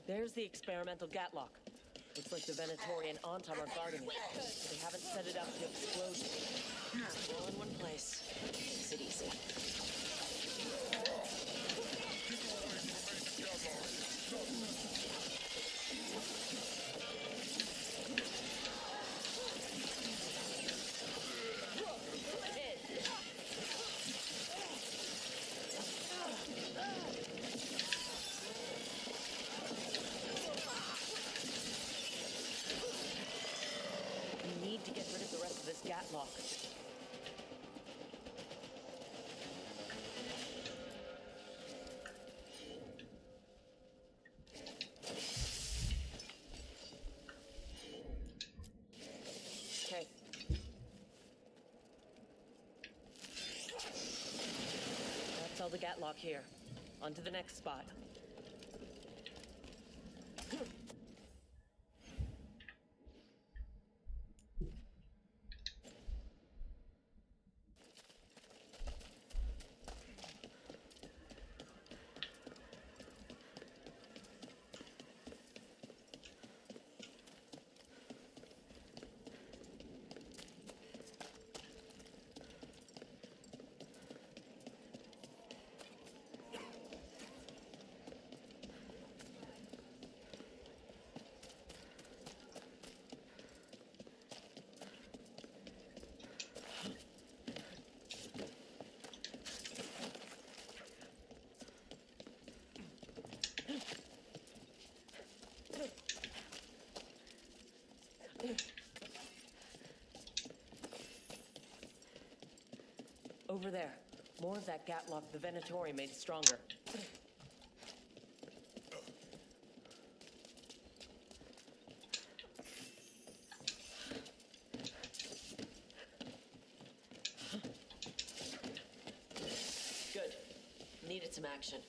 [SPEAKER 4] There's the experimental Gatlock. Looks like the Venatori and Antam are guarding it. They haven't set it up to explode. All in one place. Makes it easy. We need to get rid of the rest of this Gatlock. Gatlock here. On to the next spot. Over there. More of that Gatlock the Venatori made stronger. Good. Needed some action.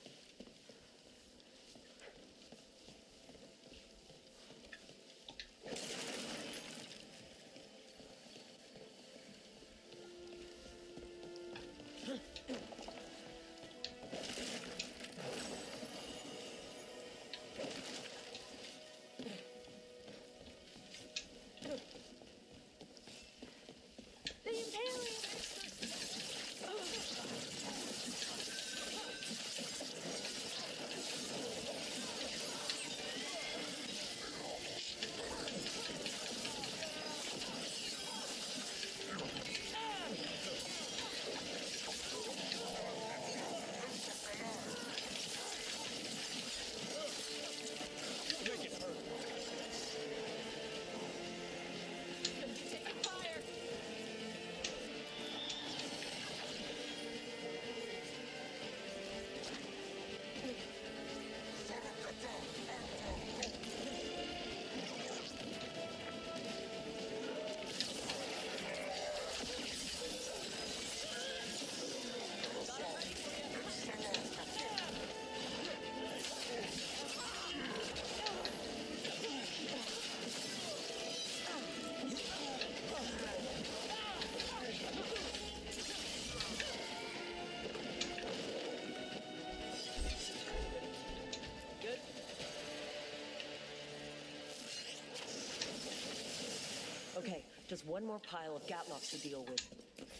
[SPEAKER 4] Okay, just one more pile of Gatlocks to deal with.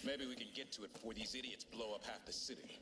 [SPEAKER 6] Maybe we can get to it before these idiots blow up half the city.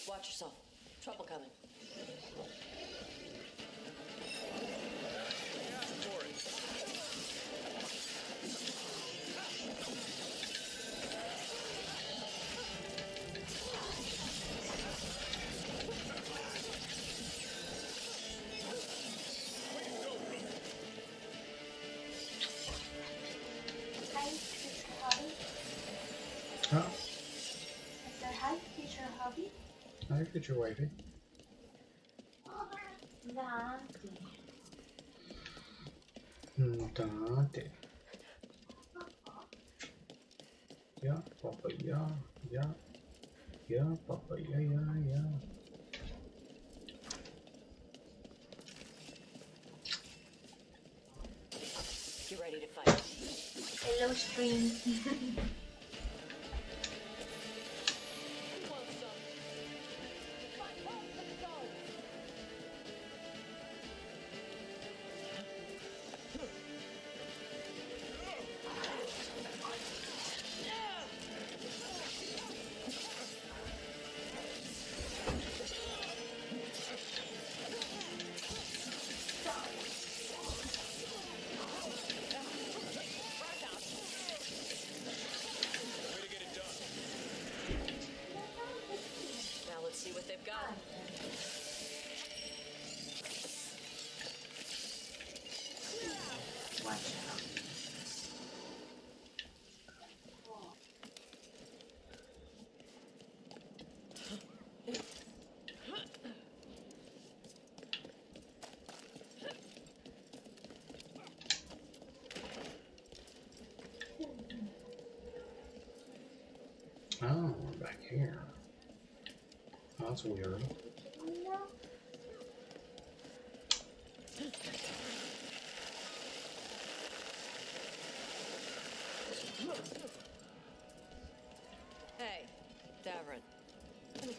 [SPEAKER 4] Watch yourself. Trouble coming.
[SPEAKER 19] Hi, future hobby.
[SPEAKER 1] Huh?
[SPEAKER 19] I said hi, future hobby.
[SPEAKER 1] Hi, future wifey.
[SPEAKER 19] Dante.
[SPEAKER 1] Dante. Yeah, Papa, yeah, yeah. Yeah, Papa, yeah, yeah, yeah.
[SPEAKER 4] Get ready to fight.
[SPEAKER 19] Hello, stream.
[SPEAKER 4] Now let's see what they've got.
[SPEAKER 19] Watch out.
[SPEAKER 1] Oh, we're back here. Oh, that's weird.
[SPEAKER 4] Hey, Davrin.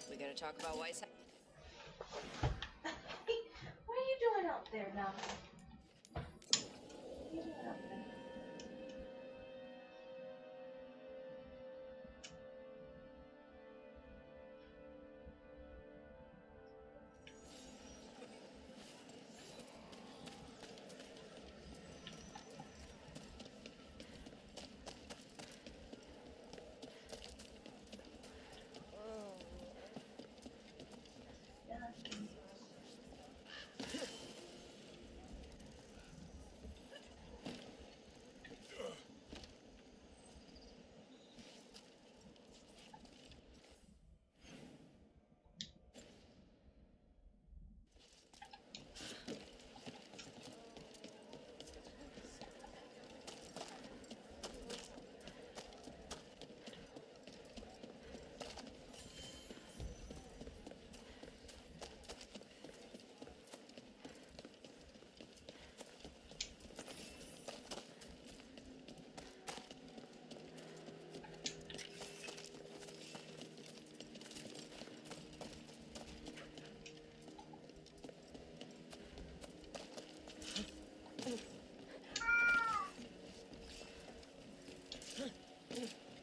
[SPEAKER 4] We gotta talk about White's.
[SPEAKER 19] What are you doing out there now? What are you doing out there?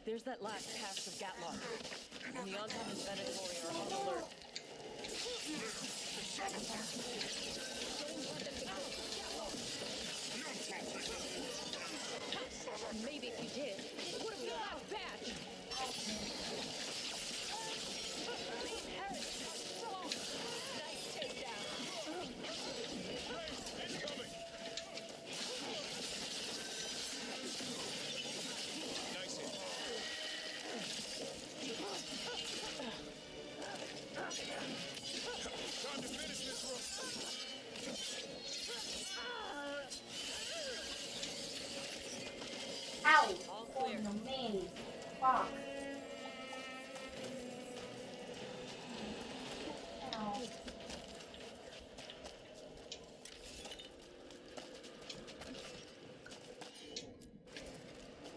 [SPEAKER 4] There's that last cast of Gatlock. And the Anton and Venatori are on alert. Maybe if you did, it would have been the last batch. Nice takedown.
[SPEAKER 6] Time to finish this
[SPEAKER 19] Ow! Oh no, man. Fuck. Ow.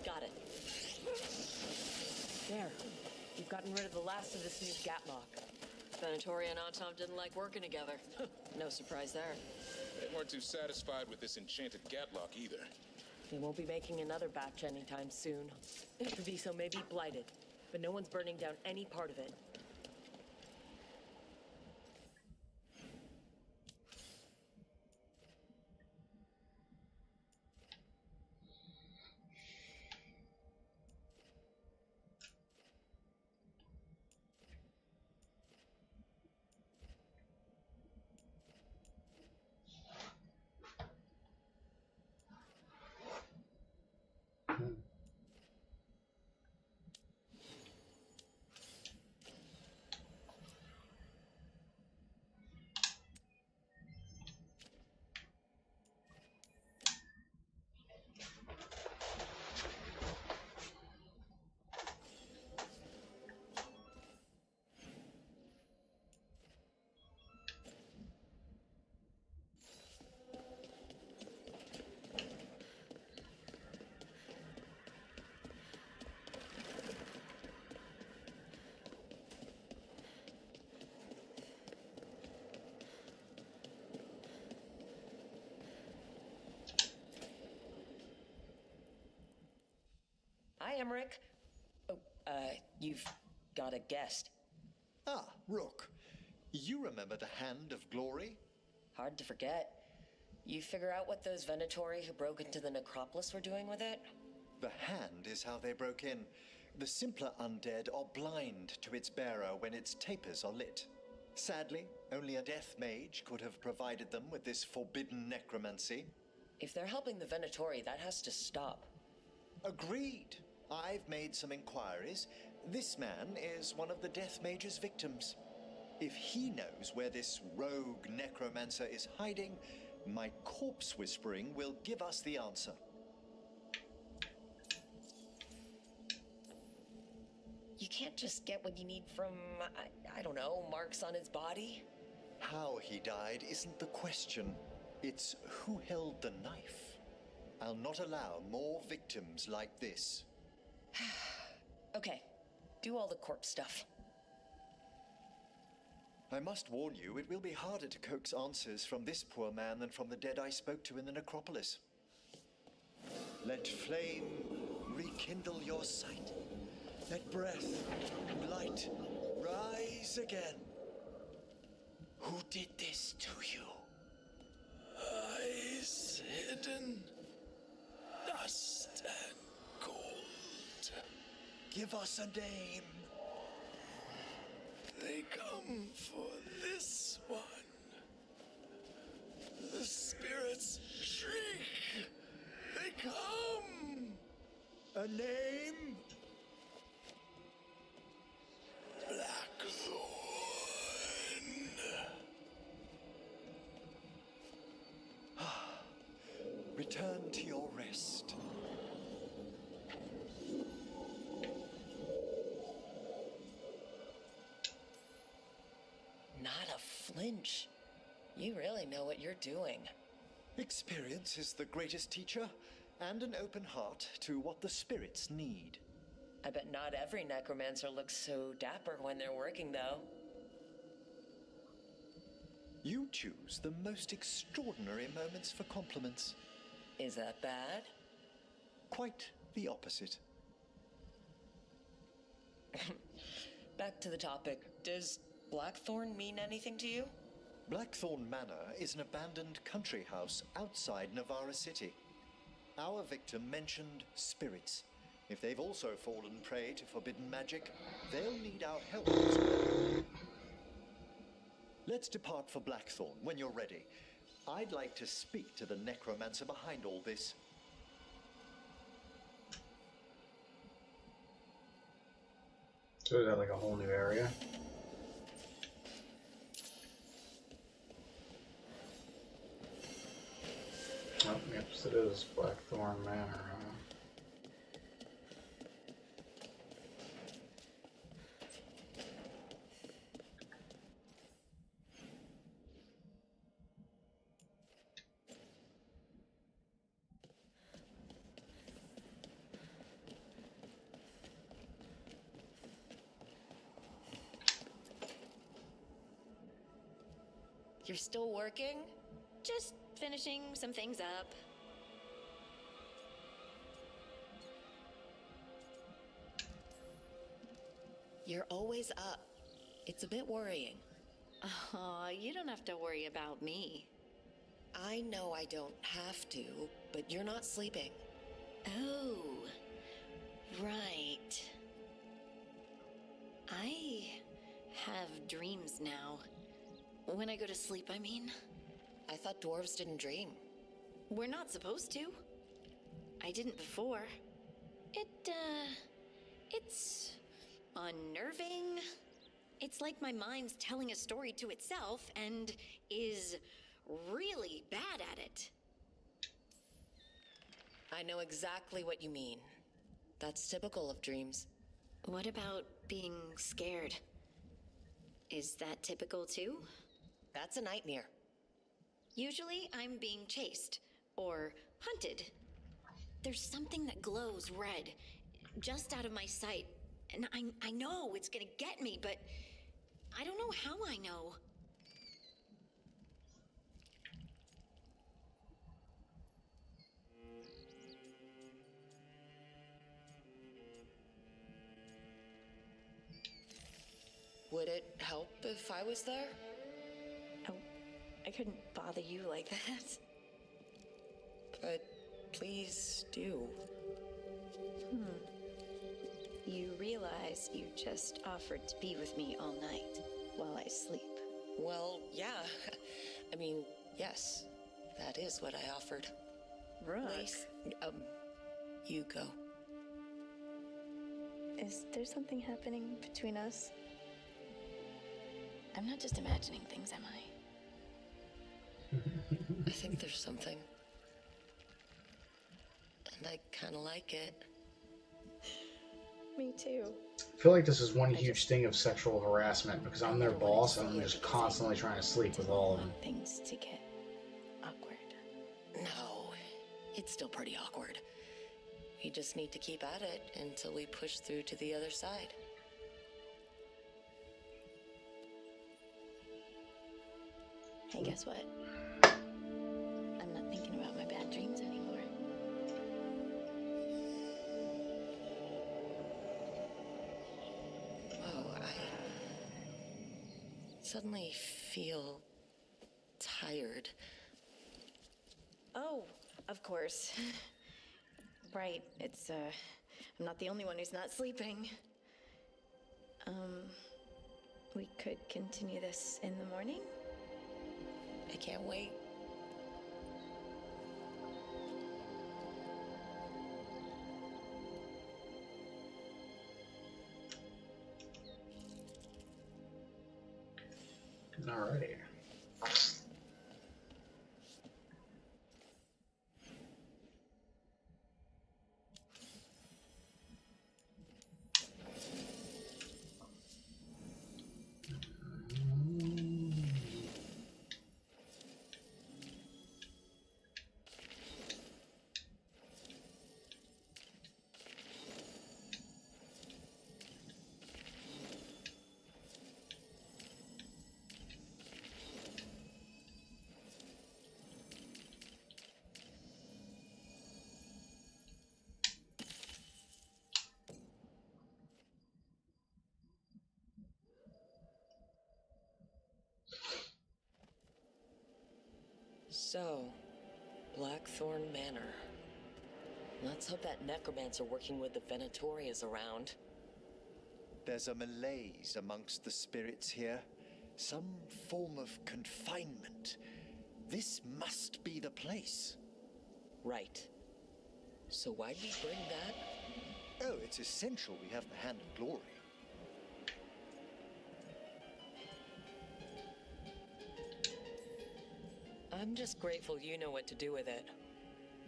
[SPEAKER 4] Got it. There. You've gotten rid of the last of this new Gatlock. Venatori and Anton didn't like working together. No surprise there.
[SPEAKER 6] They weren't too satisfied with this enchanted Gatlock either.
[SPEAKER 4] They won't be making another batch anytime soon. Treviso may be blighted, but no one's burning down any part of it. Emmerich. Oh, you've got a guest.
[SPEAKER 8] Ah, Rook. You remember the Hand of Glory?
[SPEAKER 4] Hard to forget. You figure out what those Venatori who broke into the necropolis were doing with it?
[SPEAKER 8] The Hand is how they broke in. The simpler undead are blind to its bearer when its tapers are lit. Sadly, only a death mage could have provided them with this forbidden necromancy.
[SPEAKER 4] If they're helping the Venatori, that has to stop.
[SPEAKER 8] Agreed. I've made some inquiries. This man is one of the death mage's victims. If he knows where this rogue necromancer is hiding, my corpse whispering will give us the answer.
[SPEAKER 4] You can't just get what you need from, I don't know, marks on his body?
[SPEAKER 8] How he died isn't the question. It's who held the knife. I'll not allow more victims like this.
[SPEAKER 4] Okay, do all the corpse stuff.
[SPEAKER 8] I must warn you, it will be harder to coax answers from this poor man than from the dead I spoke to in the necropolis. Let flame rekindle your sight. Let breath and light rise again.
[SPEAKER 10] Who did this to you? Eyes hidden, dust and gold.
[SPEAKER 8] Give us a name.
[SPEAKER 10] They come for this one. The spirits shriek. They come.
[SPEAKER 8] A name?
[SPEAKER 10] Blackthorn.
[SPEAKER 8] Return to your rest.
[SPEAKER 4] Not a flinch. You really know what you're doing.
[SPEAKER 8] Experience is the greatest teacher, and an open heart to what the spirits need.
[SPEAKER 4] I bet not every necromancer looks so dapper when they're working, though.
[SPEAKER 8] You choose the most extraordinary moments for compliments.
[SPEAKER 4] Is that bad?
[SPEAKER 8] Quite the opposite.
[SPEAKER 4] Back to the topic. Does Blackthorn mean anything to you?
[SPEAKER 8] Blackthorn Manor is an abandoned country house outside Navarra City. Our victim mentioned spirits. If they've also fallen prey to forbidden magic, they'll need our help as well. Let's depart for Blackthorn when you're ready. I'd like to speak to the necromancer behind all this.
[SPEAKER 1] So is that like a whole new area? Oh, yep, so it is Blackthorn Manor, huh?
[SPEAKER 2] You're still working? Just finishing some things up.
[SPEAKER 4] You're always up. It's a bit worrying.
[SPEAKER 2] Oh, you don't have to worry about me.
[SPEAKER 4] I know I don't have to, but you're not sleeping.
[SPEAKER 2] Oh, right. I have dreams now. When I go to sleep, I mean.
[SPEAKER 4] I thought dwarves didn't dream.
[SPEAKER 2] We're not supposed to. I didn't before. It's unnerving. It's like my mind's telling a story to itself and is really bad at it.
[SPEAKER 4] I know exactly what you mean. That's typical of dreams.
[SPEAKER 2] What about being scared? Is that typical too?
[SPEAKER 4] That's a nightmare.
[SPEAKER 2] Usually I'm being chased or hunted. There's something that glows red just out of my sight, and I know it's gonna get me, but I don't know how I know.
[SPEAKER 4] I was there?
[SPEAKER 7] Oh, I couldn't bother you like that.
[SPEAKER 4] But please do.
[SPEAKER 7] You realize you just offered to be with me all night while I sleep.
[SPEAKER 4] Well, yeah. I mean, yes. That is what I offered.
[SPEAKER 7] Rook.
[SPEAKER 4] Please, you go.
[SPEAKER 7] Is there something happening between us? I'm not just imagining things, am I?
[SPEAKER 4] I think there's something. And I kind of like it.
[SPEAKER 7] Me too.
[SPEAKER 1] I feel like this is one huge thing of sexual harassment because I'm their boss and I'm just constantly trying to sleep with all of them.
[SPEAKER 7] Things to get awkward.
[SPEAKER 4] No, it's still pretty awkward. We just need to keep at it until we push through to the other side.
[SPEAKER 7] Hey, guess what? I'm not thinking about my bad dreams anymore.
[SPEAKER 4] Oh, I suddenly feel tired.
[SPEAKER 7] Oh, of course. Right, it's, I'm not the only one who's not sleeping. We could continue this in the morning?
[SPEAKER 4] I can't wait.
[SPEAKER 1] Alrighty.
[SPEAKER 4] So, Blackthorn Manor. Let's hope that necromancer working with the Venatori is around.
[SPEAKER 8] There's a malaise amongst the spirits here. Some form of confinement. This must be the place.
[SPEAKER 4] Right. So why'd we bring that?
[SPEAKER 8] Oh, it's essential we have the Hand of Glory.
[SPEAKER 4] I'm just grateful you know what to do with it.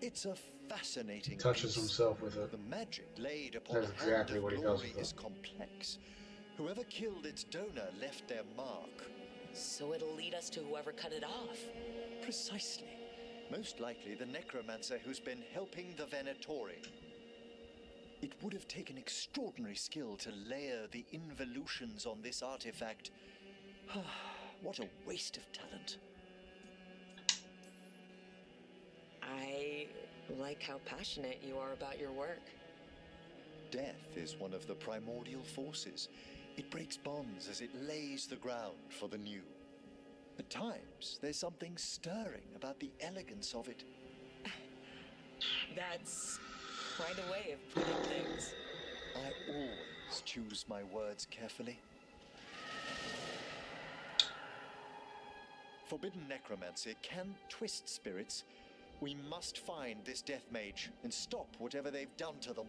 [SPEAKER 8] It's a fascinating
[SPEAKER 1] Touches
[SPEAKER 8] piece.
[SPEAKER 1] himself with it.
[SPEAKER 8] The magic laid upon
[SPEAKER 1] That's
[SPEAKER 8] the
[SPEAKER 1] exactly
[SPEAKER 8] Hand
[SPEAKER 1] what
[SPEAKER 8] of
[SPEAKER 1] he does
[SPEAKER 8] Glory
[SPEAKER 1] with
[SPEAKER 8] is
[SPEAKER 1] it.
[SPEAKER 8] complex. Whoever killed its donor left their mark.
[SPEAKER 4] So it'll lead us to whoever cut it off.
[SPEAKER 8] Precisely. Most likely the necromancer who's been helping the Venatori. It would have taken extraordinary skill to layer the involutions on this artifact. What a waste of talent.
[SPEAKER 4] I like how passionate you are about your work.
[SPEAKER 8] Death is one of the primordial forces. It breaks bonds as it lays the ground for the new. At times, there's something stirring about the elegance of it.
[SPEAKER 4] That's quite a way of putting things.
[SPEAKER 8] I always choose my words carefully. Forbidden necromancy can twist spirits. We must find this death mage and stop whatever they've done to them.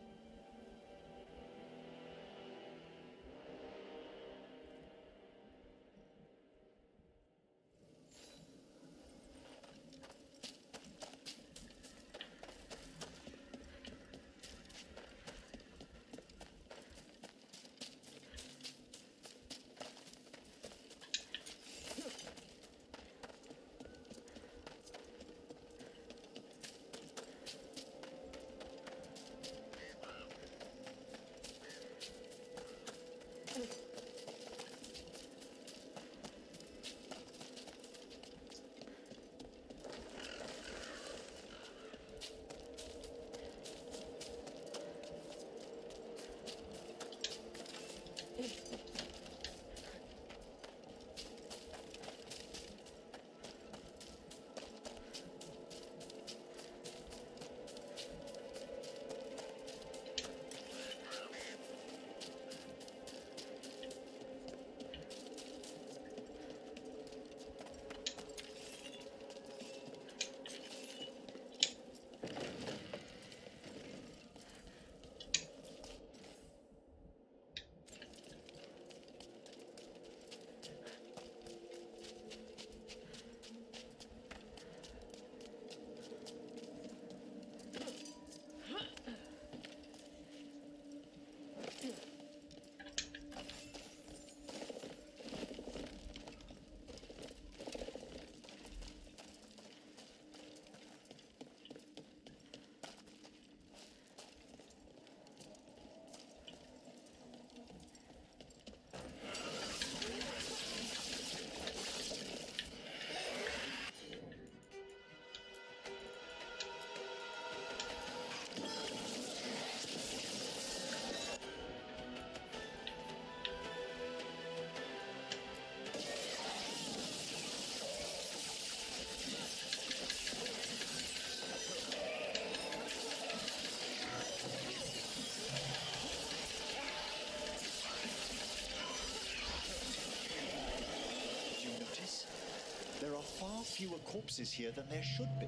[SPEAKER 8] far fewer corpses here than there should be.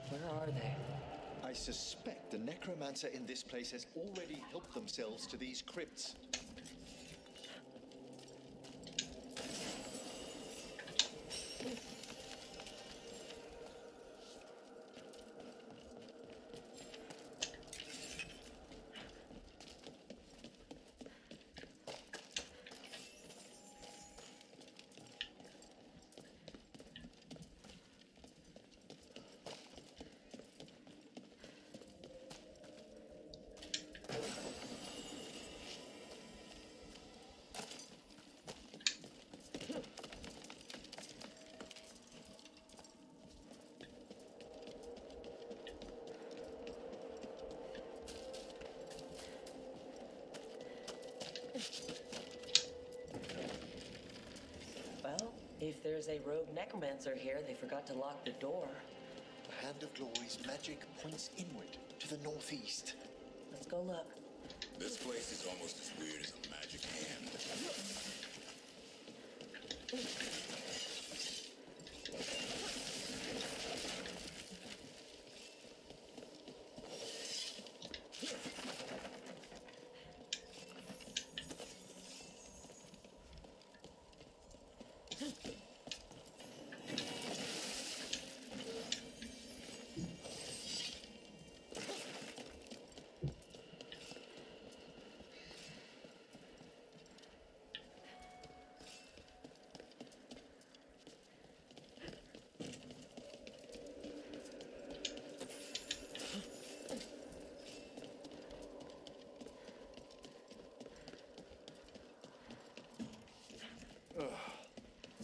[SPEAKER 4] Where are they?
[SPEAKER 8] I suspect the necromancer in this place has already helped themselves to these crypts.
[SPEAKER 4] Well, if there's a rogue necromancer here, they forgot to lock the door.
[SPEAKER 8] The Hand of Glory's magic points inward to the northeast.
[SPEAKER 4] Let's go look.
[SPEAKER 6] This place is almost as weird as a magic hand.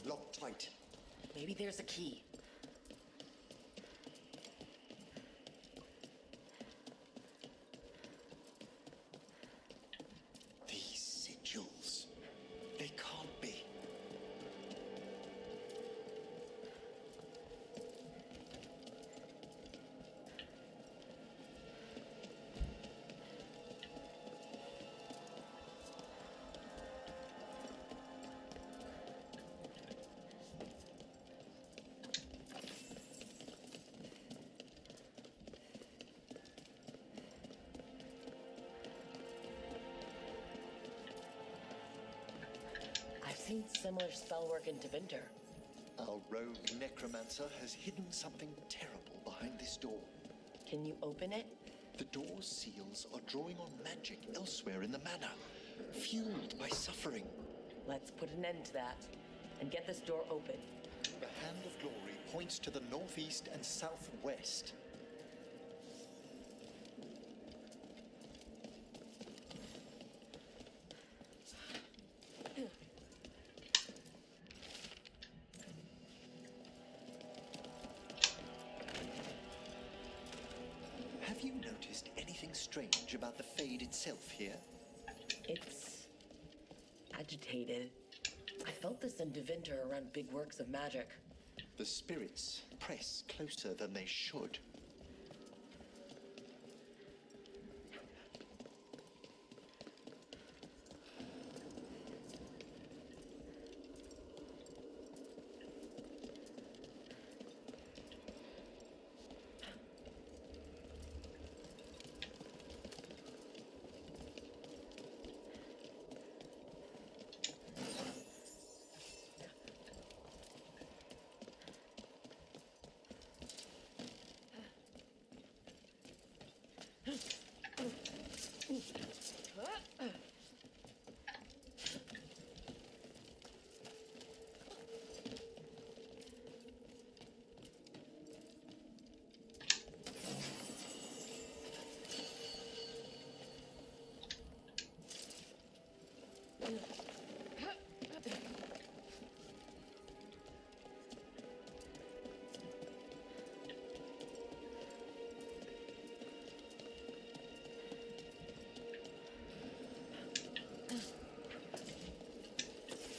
[SPEAKER 8] Locked tight.
[SPEAKER 4] Maybe there's a key.
[SPEAKER 8] These sigils. They can't be.
[SPEAKER 4] I've seen similar spellwork in Tevinter.
[SPEAKER 8] Our rogue necromancer has hidden something terrible behind this door.
[SPEAKER 4] Can you open it?
[SPEAKER 8] The door's seals are drawing on magic elsewhere in the manor, fueled by suffering.
[SPEAKER 4] Let's put an end to that and get this door open.
[SPEAKER 8] The Hand of Glory points to the northeast and southwest. Have you noticed anything strange about the Fade itself here?
[SPEAKER 4] It's agitated. I felt this in Tevinter around big works of magic.
[SPEAKER 8] The spirits press closer than they should.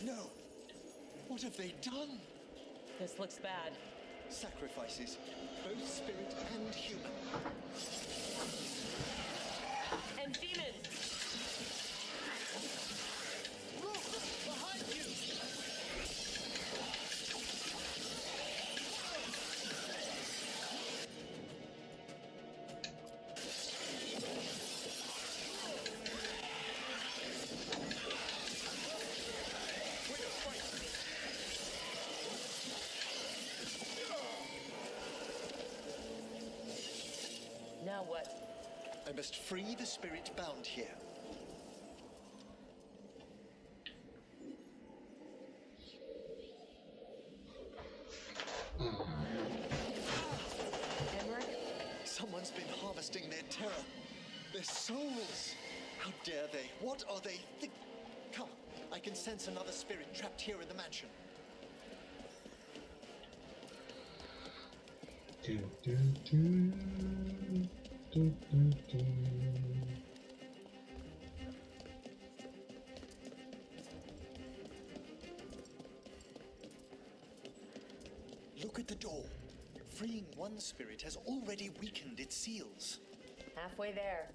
[SPEAKER 8] No! What have they done?
[SPEAKER 4] This looks bad.
[SPEAKER 8] Sacrifices, both spirit and human.
[SPEAKER 4] And demons!
[SPEAKER 8] Look! Behind you!
[SPEAKER 4] what?
[SPEAKER 8] I must free the spirit bound here. Someone's been harvesting their terror. Their souls. How dare they? What are they Come, I can sense another spirit trapped here in the mansion.
[SPEAKER 1] Do, do, do, do, do, do.
[SPEAKER 8] Look at the door. Freeing one spirit has already weakened its seals.
[SPEAKER 4] Halfway there.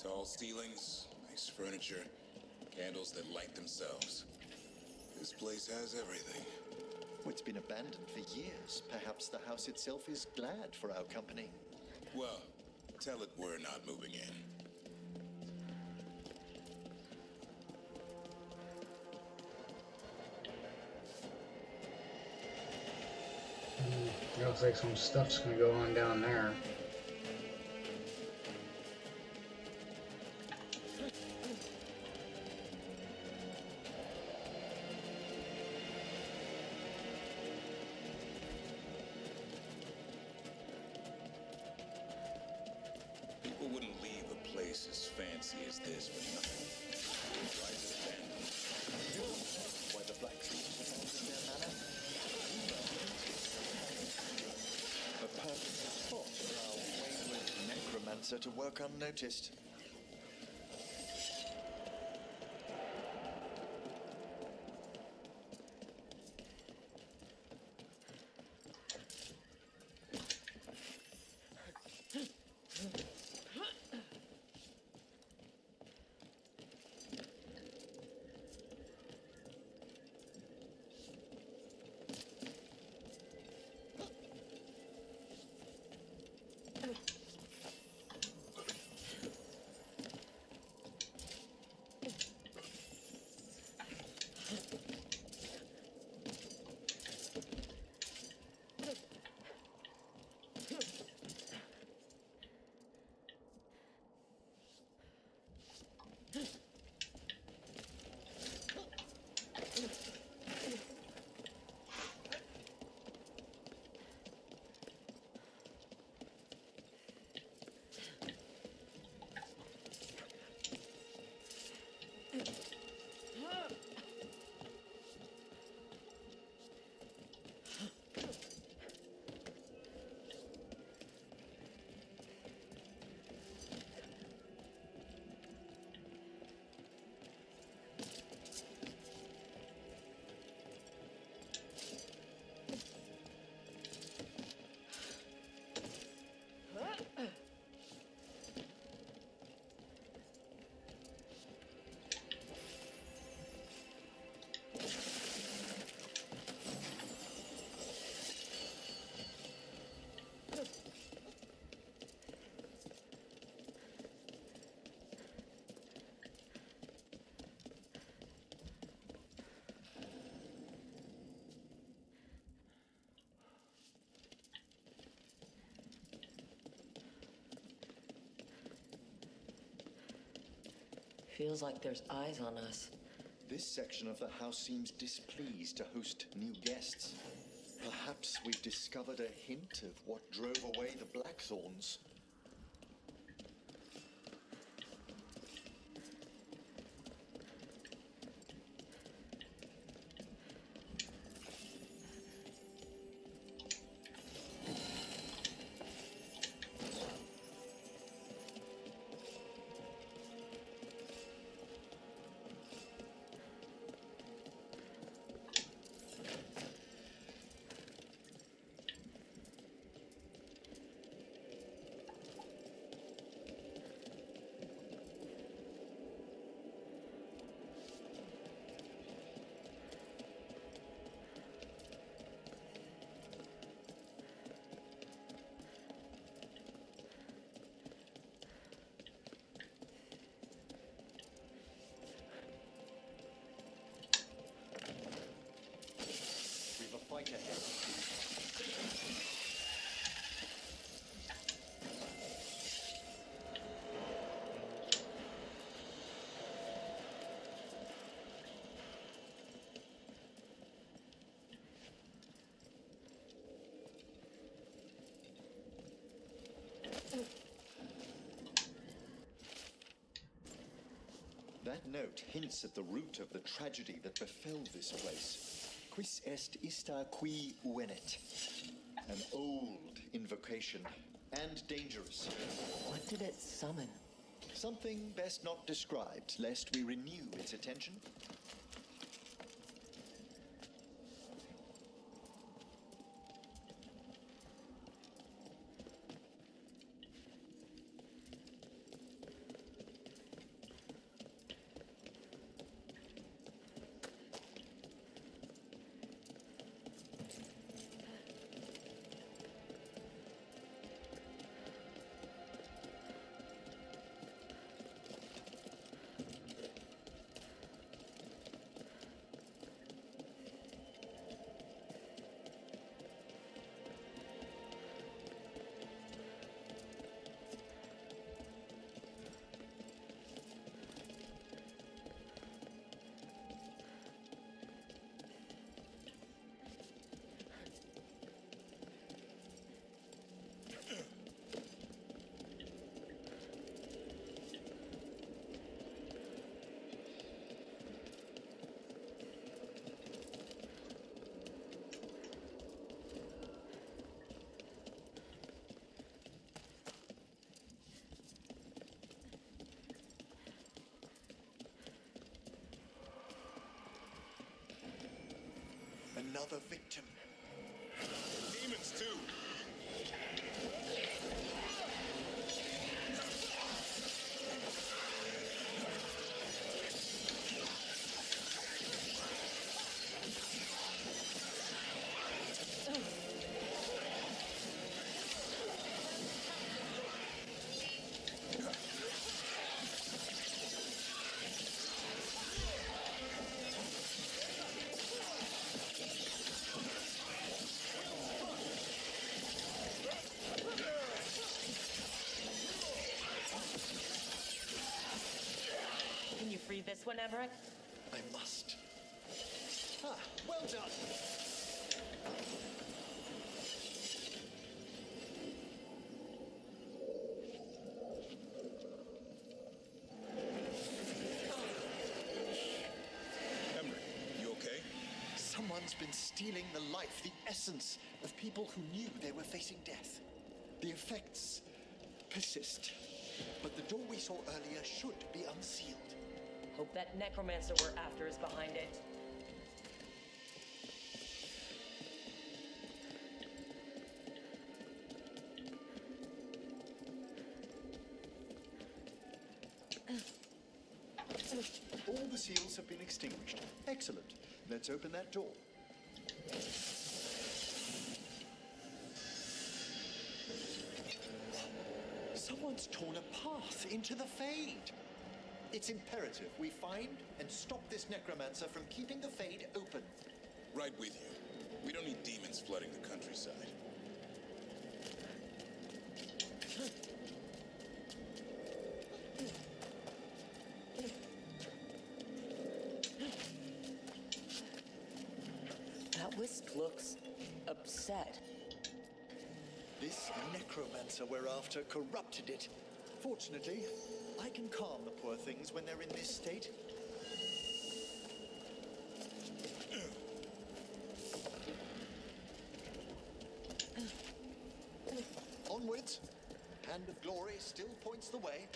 [SPEAKER 6] Tall ceilings, nice furniture, candles that light themselves. This place has everything.
[SPEAKER 8] It's been abandoned for years. Perhaps the house itself is glad for our company.
[SPEAKER 6] Well, tell it we're not moving in.
[SPEAKER 1] Looks like some stuff's gonna go on down there.
[SPEAKER 6] People wouldn't leave a place as fancy as this for nothing. Right as abandoned.
[SPEAKER 8] Why the blacksmiths abandoned their manor? A perfect spot for our wayward necromancer to work unnoticed.
[SPEAKER 4] Feels like there's eyes on us.
[SPEAKER 8] This section of the house seems displeased to host new guests. Perhaps we've discovered a hint of what drove away the Blackthorns. straight ahead. That note hints at the root of the tragedy that befell this place. Quis est ista qui venet? An old invocation, and dangerous.
[SPEAKER 4] What did it summon?
[SPEAKER 8] Something best not described, lest we renew its attention. Another victim.
[SPEAKER 6] Demons, too.
[SPEAKER 4] Can you free this one, Emmerich?
[SPEAKER 8] I must. Ah, well done.
[SPEAKER 6] Emmerich, you okay?
[SPEAKER 8] Someone's been stealing the life, the essence of people who knew they were facing death. The effects persist. But the door we saw earlier should be unsealed.
[SPEAKER 4] Hope that necromancer we're after is behind it.
[SPEAKER 8] All the seals have been extinguished. Excellent. Let's open that door. Someone's torn a path into the Fade. It's imperative we find and stop this necromancer from keeping the Fade open.
[SPEAKER 6] Right with you. We don't need demons flooding the countryside.
[SPEAKER 4] That wisp looks upset.
[SPEAKER 8] This necromancer we're after corrupted it. Fortunately, I can calm the poor things when they're in this state. Onwards. Hand of Glory still points the way.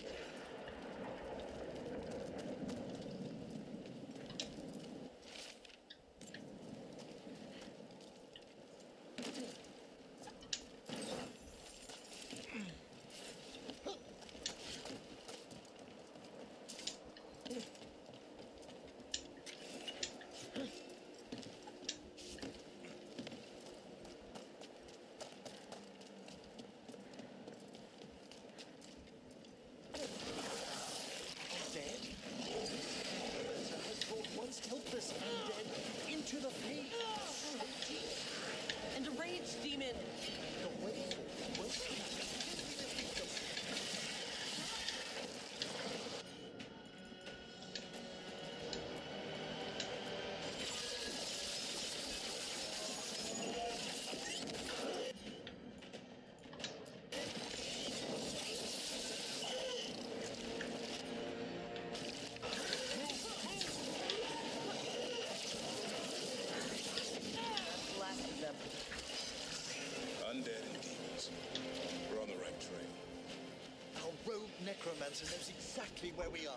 [SPEAKER 8] Hunter knows exactly where we are.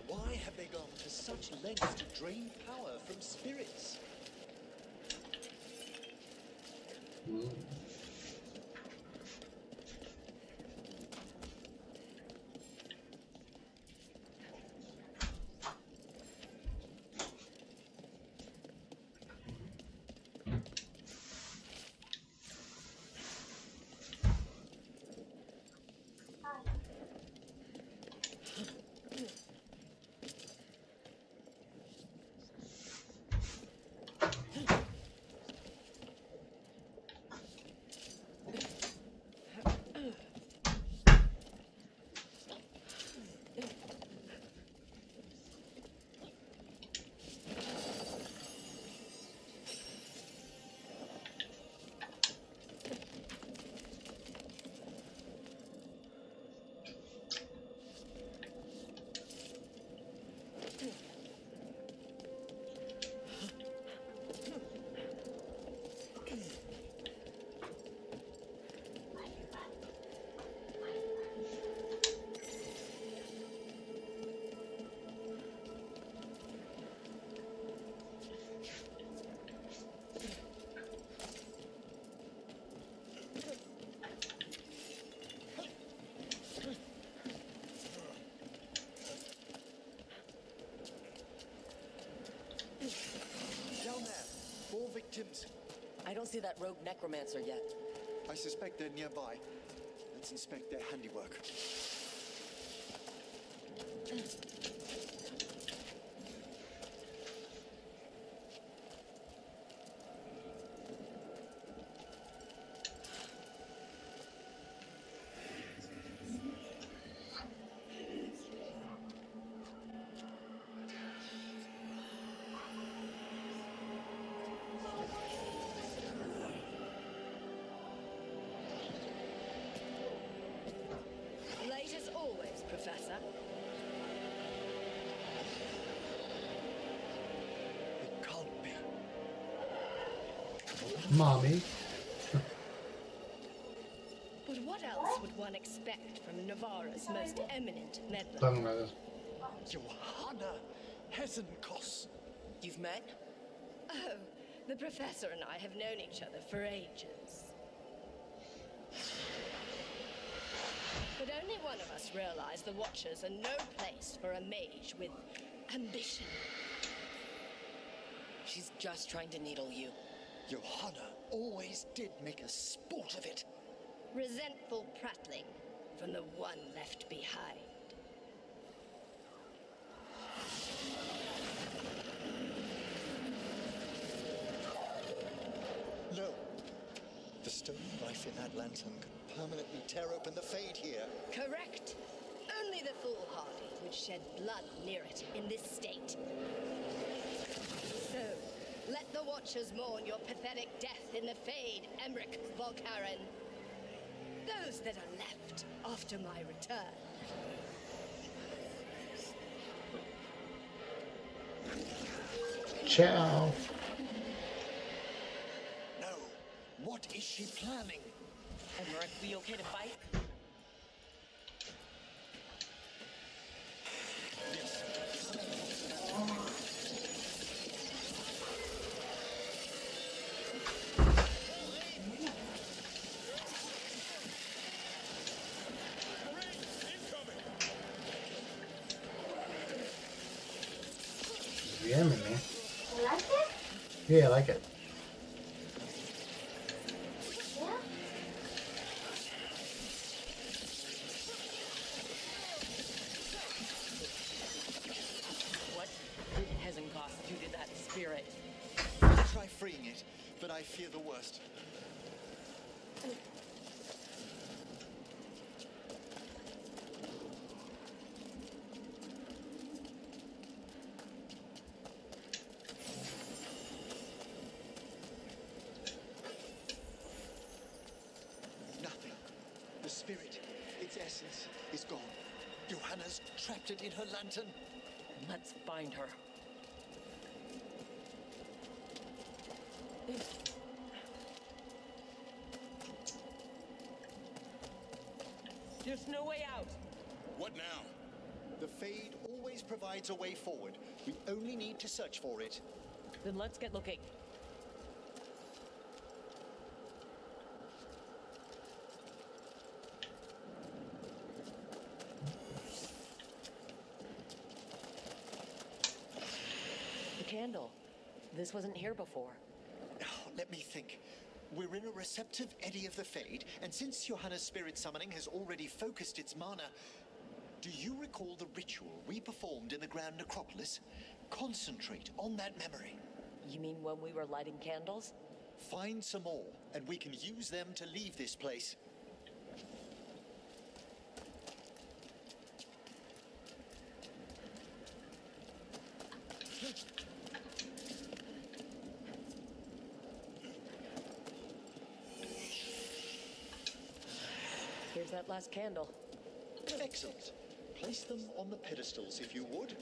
[SPEAKER 8] Why have they gone to such lengths to drain power from spirits? Down there, 4 victims.
[SPEAKER 4] I don't see that rogue necromancer yet.
[SPEAKER 8] I suspect they're nearby. Let's inspect their handiwork.
[SPEAKER 18] Late as always, Professor.
[SPEAKER 8] It can't be.
[SPEAKER 1] Mommy.
[SPEAKER 18] But what else would one expect from Navarra's most eminent meddler?
[SPEAKER 1] Talking about this.
[SPEAKER 8] Johanna Hesenkos.
[SPEAKER 4] You've met?
[SPEAKER 18] Oh, the Professor and I have known each other for ages. But only one of us realized the Watchers are no place for a mage with ambition.
[SPEAKER 4] She's just trying to needle you.
[SPEAKER 8] Johanna always did make a sport of it.
[SPEAKER 18] Resentful prattling from the one left behind.
[SPEAKER 8] No. The stone knife in that lantern could permanently tear open the Fade here.
[SPEAKER 18] Correct. Only the foolhardy would shed blood near it in this state. So, let the Watchers mourn your pathetic death in the Fade, Emmerich Volkaren. Those that are left after my return.
[SPEAKER 1] Ciao.
[SPEAKER 8] No. What is she planning?
[SPEAKER 4] Emmerich, we okay to fight?
[SPEAKER 1] You aiming me?
[SPEAKER 19] You like it?
[SPEAKER 1] Yeah, I like it.
[SPEAKER 19] Yeah?
[SPEAKER 4] What hasn't cost you to that spirit?
[SPEAKER 8] I'll try freeing it, but I fear the worst. Nothing. The spirit, its essence, is gone. Johanna's trapped it in her lantern.
[SPEAKER 4] Let's find her. There's no way out.
[SPEAKER 6] What now?
[SPEAKER 8] The Fade always provides a way forward. We only need to search for it.
[SPEAKER 4] Then let's get looking. The candle. This wasn't here before.
[SPEAKER 8] Oh, let me think. We're in a receptive eddy of the Fade, and since Johanna's spirit summoning has already focused its mana, do you recall the ritual we performed in the Grand Necropolis? Concentrate on that memory.
[SPEAKER 4] You mean when we were lighting candles?
[SPEAKER 8] Find some more, and we can use them to leave this place.
[SPEAKER 4] Here's that last candle.
[SPEAKER 8] Excellent. Place them on the pedestals, if you would.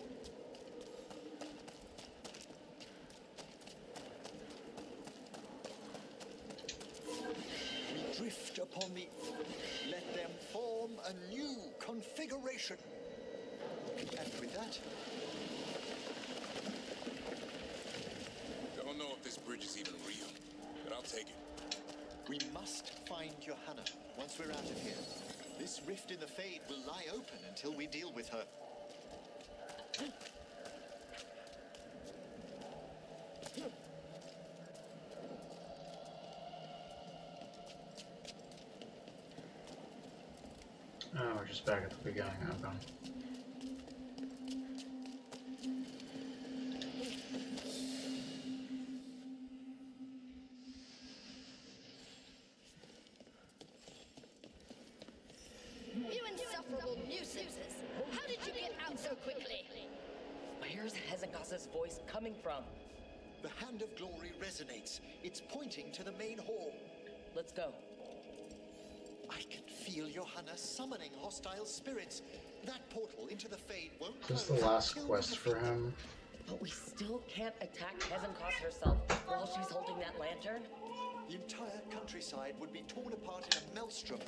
[SPEAKER 8] We drift upon the... Let them form a new configuration. And with that...
[SPEAKER 6] Don't know if this bridge is even real, but I'll take it.
[SPEAKER 8] We must find Johanna once we're out of here. This rift in the Fade will lie open until we deal with her.
[SPEAKER 1] Oh, we're just back at the beginning. Okay.
[SPEAKER 18] You insufferable nuisances! How did you get out so quickly?
[SPEAKER 4] Where's Hezekiah's voice coming from?
[SPEAKER 8] The Hand of Glory resonates. It's pointing to the main hall.
[SPEAKER 4] Let's go.
[SPEAKER 8] I can feel Johanna summoning hostile spirits. That portal into the Fade won't
[SPEAKER 1] This is
[SPEAKER 8] close
[SPEAKER 1] the last
[SPEAKER 8] until
[SPEAKER 1] quest
[SPEAKER 8] we
[SPEAKER 1] for
[SPEAKER 8] defeat
[SPEAKER 1] him.
[SPEAKER 4] But we still can't attack Hezekiah herself while she's holding that lantern?
[SPEAKER 8] The entire countryside would be torn apart in a maelstrom.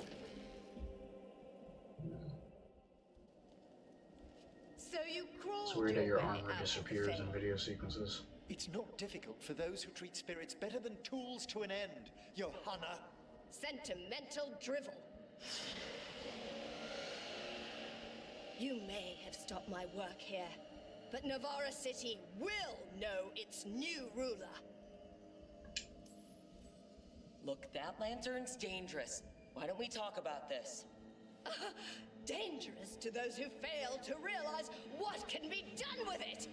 [SPEAKER 18] So you crawled
[SPEAKER 1] It's weird that your
[SPEAKER 18] way
[SPEAKER 1] armor
[SPEAKER 18] out of the
[SPEAKER 1] disappears in
[SPEAKER 18] Fade.
[SPEAKER 1] video sequences.
[SPEAKER 8] It's not difficult for those who treat spirits better than tools to an end, Johanna.
[SPEAKER 18] Sentimental drivel. You may have stopped my work here, but Navarra City will know its new ruler.
[SPEAKER 4] Look, that lantern's dangerous. Why don't we talk about this?
[SPEAKER 18] Dangerous to those who fail to realize what can be done with it.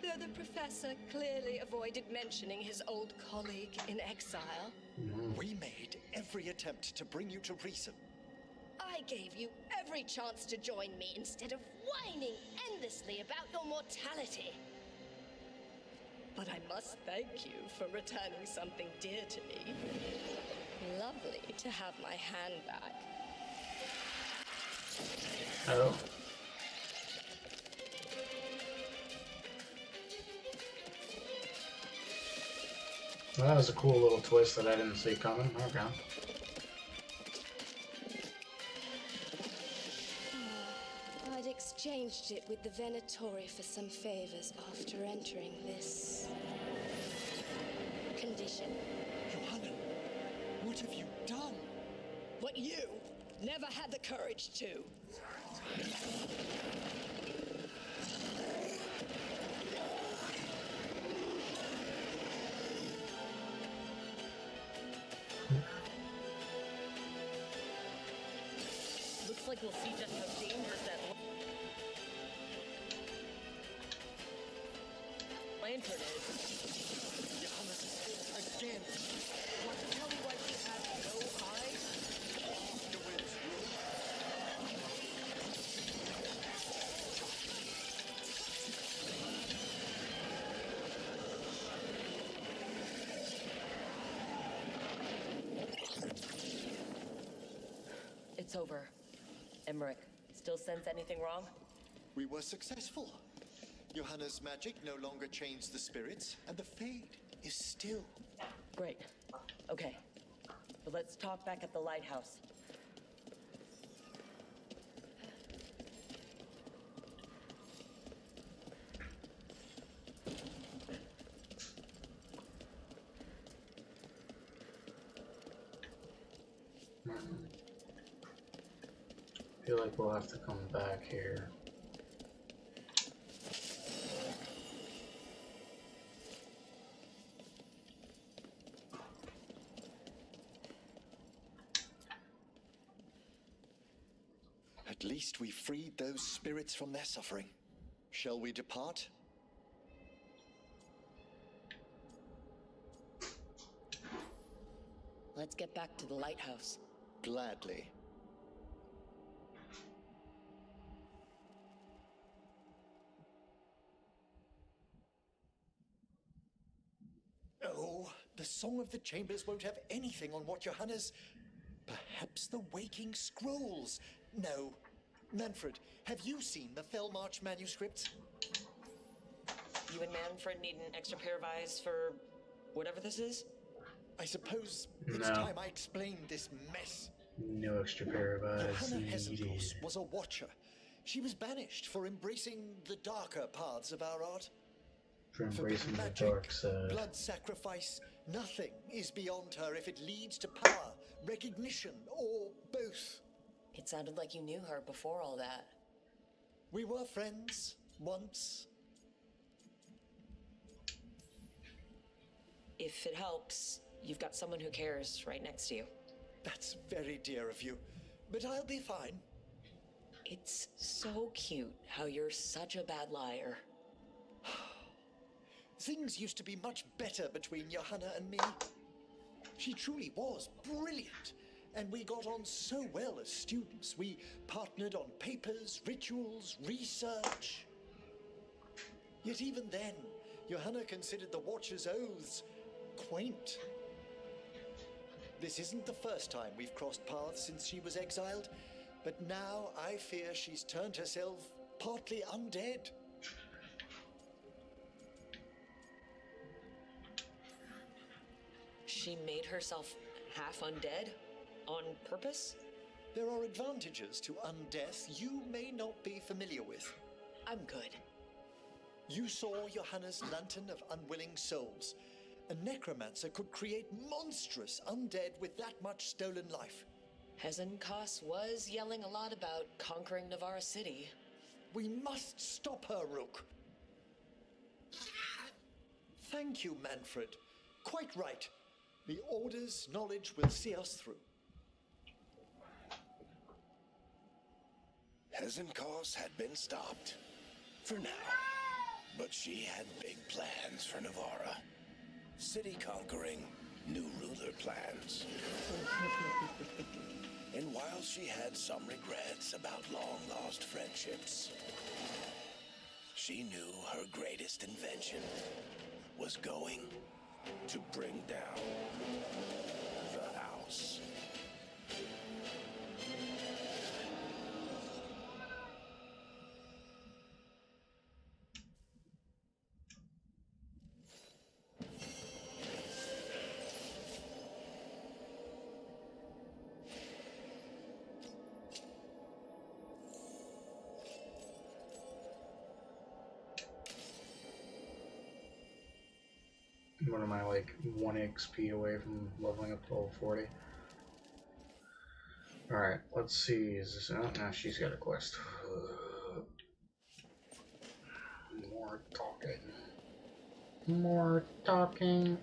[SPEAKER 18] Though the professor clearly avoided mentioning his old colleague in exile.
[SPEAKER 8] We made every attempt to bring you to reason.
[SPEAKER 18] I gave you every chance to join me instead of whining endlessly about your mortality. But I must thank you for returning something dear to me. Lovely to have my hand back.
[SPEAKER 1] Oh. Well, that was a cool little twist that I didn't see coming. Okay.
[SPEAKER 18] I'd exchanged it with the Venatori for some favors after entering this condition.
[SPEAKER 8] Johanna, what have you done?
[SPEAKER 18] What you never had the courage to.
[SPEAKER 4] Looks like we'll see just how dangerous that lantern is.
[SPEAKER 8] Johanna's again.
[SPEAKER 4] Want to tell me why she has no eyes?
[SPEAKER 8] The wind's rule.
[SPEAKER 4] It's over. Emmerich, still sense anything wrong?
[SPEAKER 8] We were successful. Johanna's magic no longer chains the spirits, and the Fade is still.
[SPEAKER 4] Great. Okay. But let's talk back at the lighthouse.
[SPEAKER 1] feel like we'll have to come back here.
[SPEAKER 8] At least we freed those spirits from their suffering. Shall we depart?
[SPEAKER 4] Let's get back to the lighthouse.
[SPEAKER 8] Gladly. Oh, the Song of the Chambers won't have anything on what Johanna's... Perhaps the Waking Scrolls? No. Manfred, have you seen the Felmarch manuscripts?
[SPEAKER 4] You and Manfred need an extra pair of eyes for whatever this is?
[SPEAKER 8] I suppose it's time I explained this mess.
[SPEAKER 1] No extra pair of eyes
[SPEAKER 8] Johanna
[SPEAKER 1] needed.
[SPEAKER 8] Hesenbos was a watcher. She was banished for embracing the darker paths of our art.
[SPEAKER 1] For embracing
[SPEAKER 8] Forbidden
[SPEAKER 1] the dark side.
[SPEAKER 8] blood sacrifice, nothing is beyond her if it leads to power, recognition, or both.
[SPEAKER 4] It sounded like you knew her before all that.
[SPEAKER 8] We were friends, once.
[SPEAKER 4] If it helps, you've got someone who cares right next to you.
[SPEAKER 8] That's very dear of you, but I'll be fine.
[SPEAKER 4] It's so cute how you're such a bad liar.
[SPEAKER 8] Things used to be much better between Johanna and me. She truly was brilliant, and we got on so well as students. We partnered on papers, rituals, research. Yet even then, Johanna considered the Watcher's oaths quaint. This isn't the first time we've crossed paths since she was exiled, but now I fear she's turned herself partly undead.
[SPEAKER 4] She made herself half undead? On purpose?
[SPEAKER 8] There are advantages to undeath you may not be familiar with.
[SPEAKER 4] I'm good.
[SPEAKER 8] You saw Johanna's Lantern of Unwilling Souls. A necromancer could create monstrous undead with that much stolen life.
[SPEAKER 4] Hesenkos was yelling a lot about conquering Navarra City.
[SPEAKER 8] We must stop her, Rook. Thank you, Manfred. Quite right. The Order's knowledge will see us through.
[SPEAKER 6] Hesenkos had been stopped. For now. But she had big plans for Navarra. City conquering, new ruler plans. And while she had some regrets about long-lost friendships, she knew her greatest invention was going to bring down the house.
[SPEAKER 1] What am I, like 1 XP away from leveling up to level 40? Alright, let's see. Is this out? Now she's got a quest. More talking. More talking.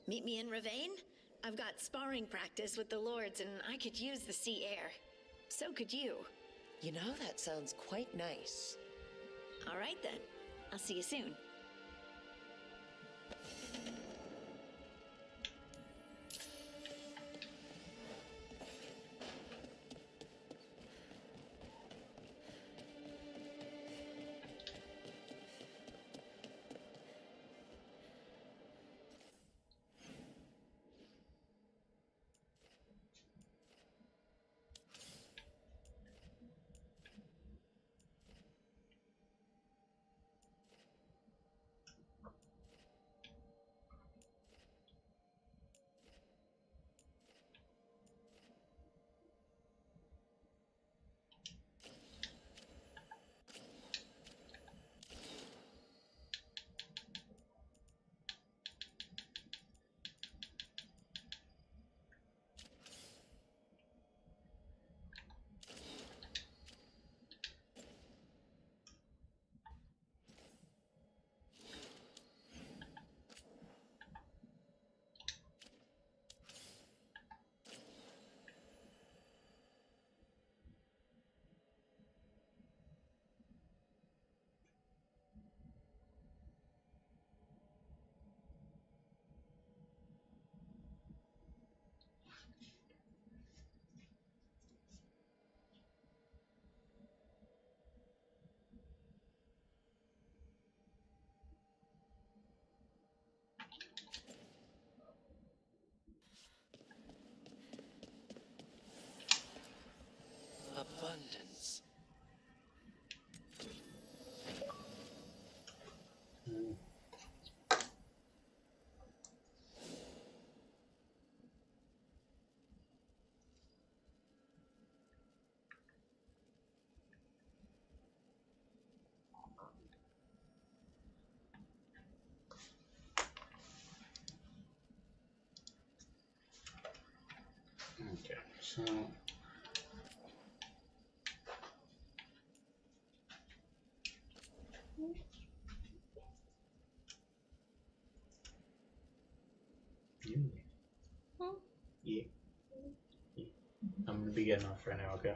[SPEAKER 2] Meet me in Ravane? I've got sparring practice with the lords and I could use the sea air. So could you.
[SPEAKER 4] You know, that sounds quite nice.
[SPEAKER 2] All right then. I'll see you soon.
[SPEAKER 1] So. Yeah. I'm gonna be getting off right now, okay?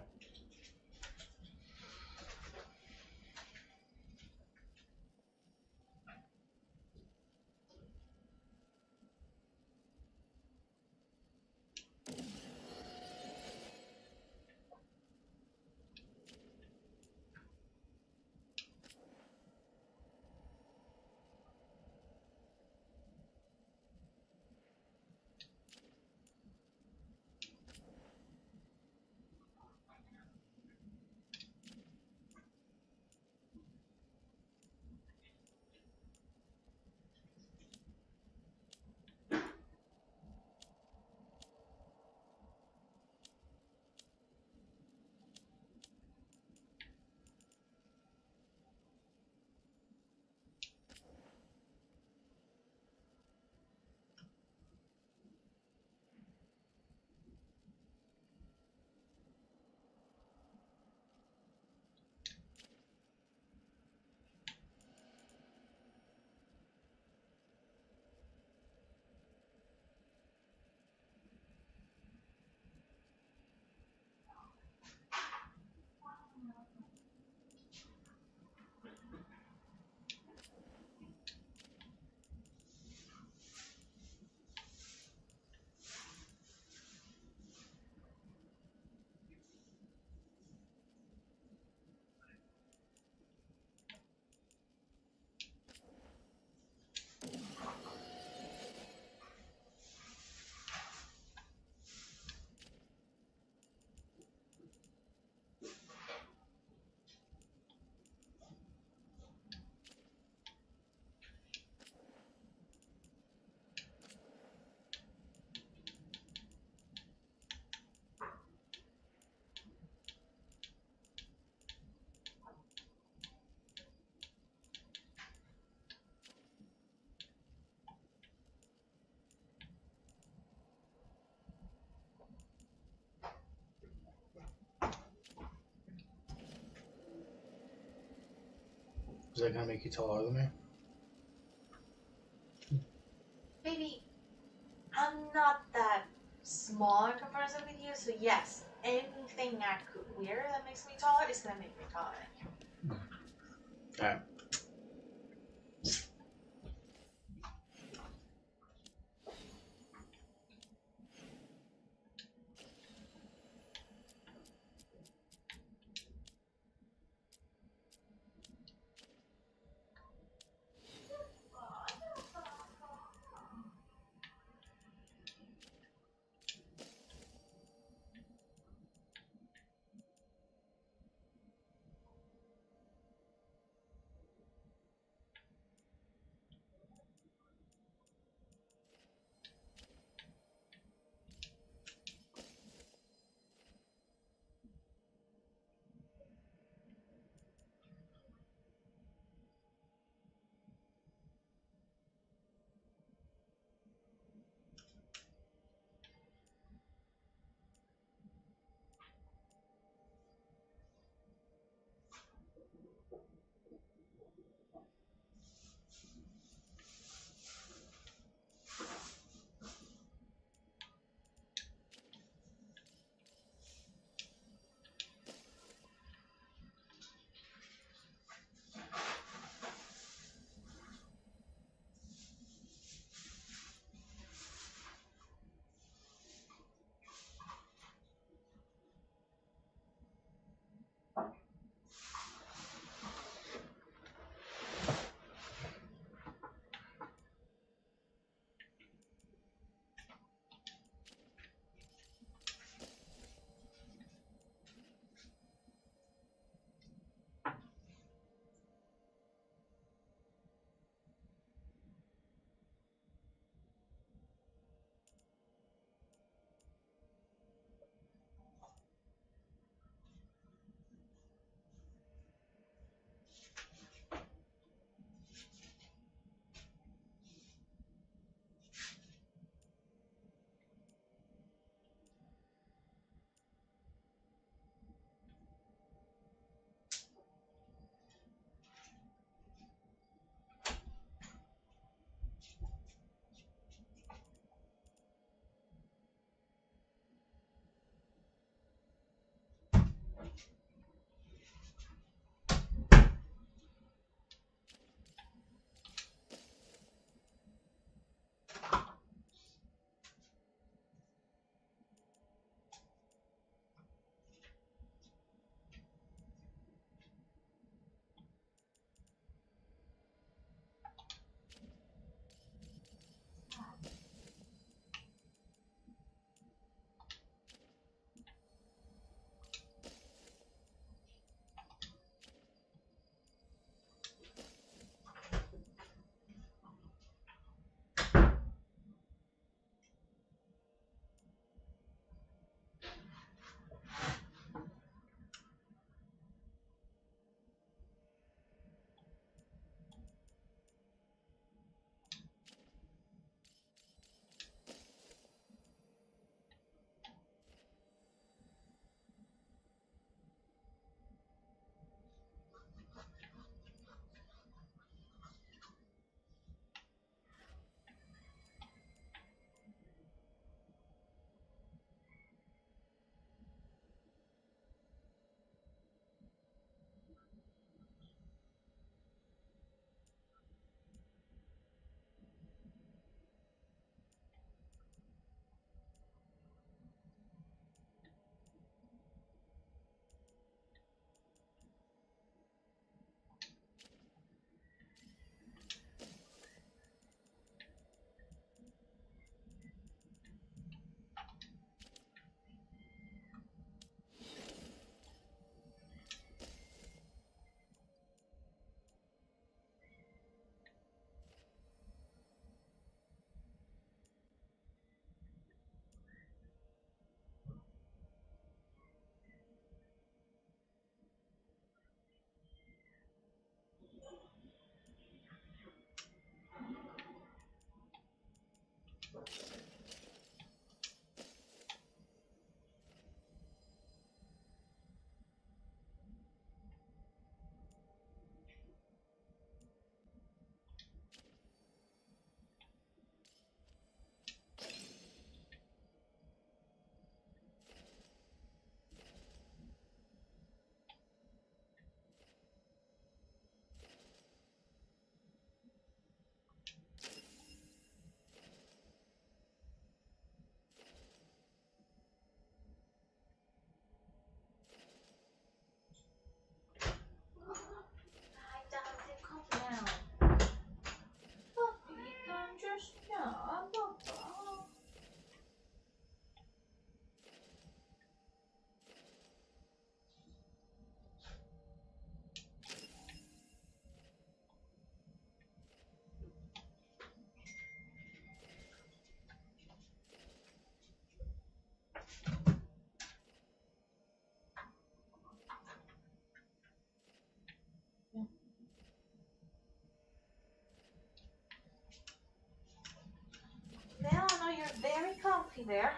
[SPEAKER 1] Is that gonna make you taller than me?
[SPEAKER 19] Baby, I'm not that small in comparison with you, so yes, anything I could wear that makes me taller is gonna make me taller than you.
[SPEAKER 1] Alright.
[SPEAKER 19] nothing there.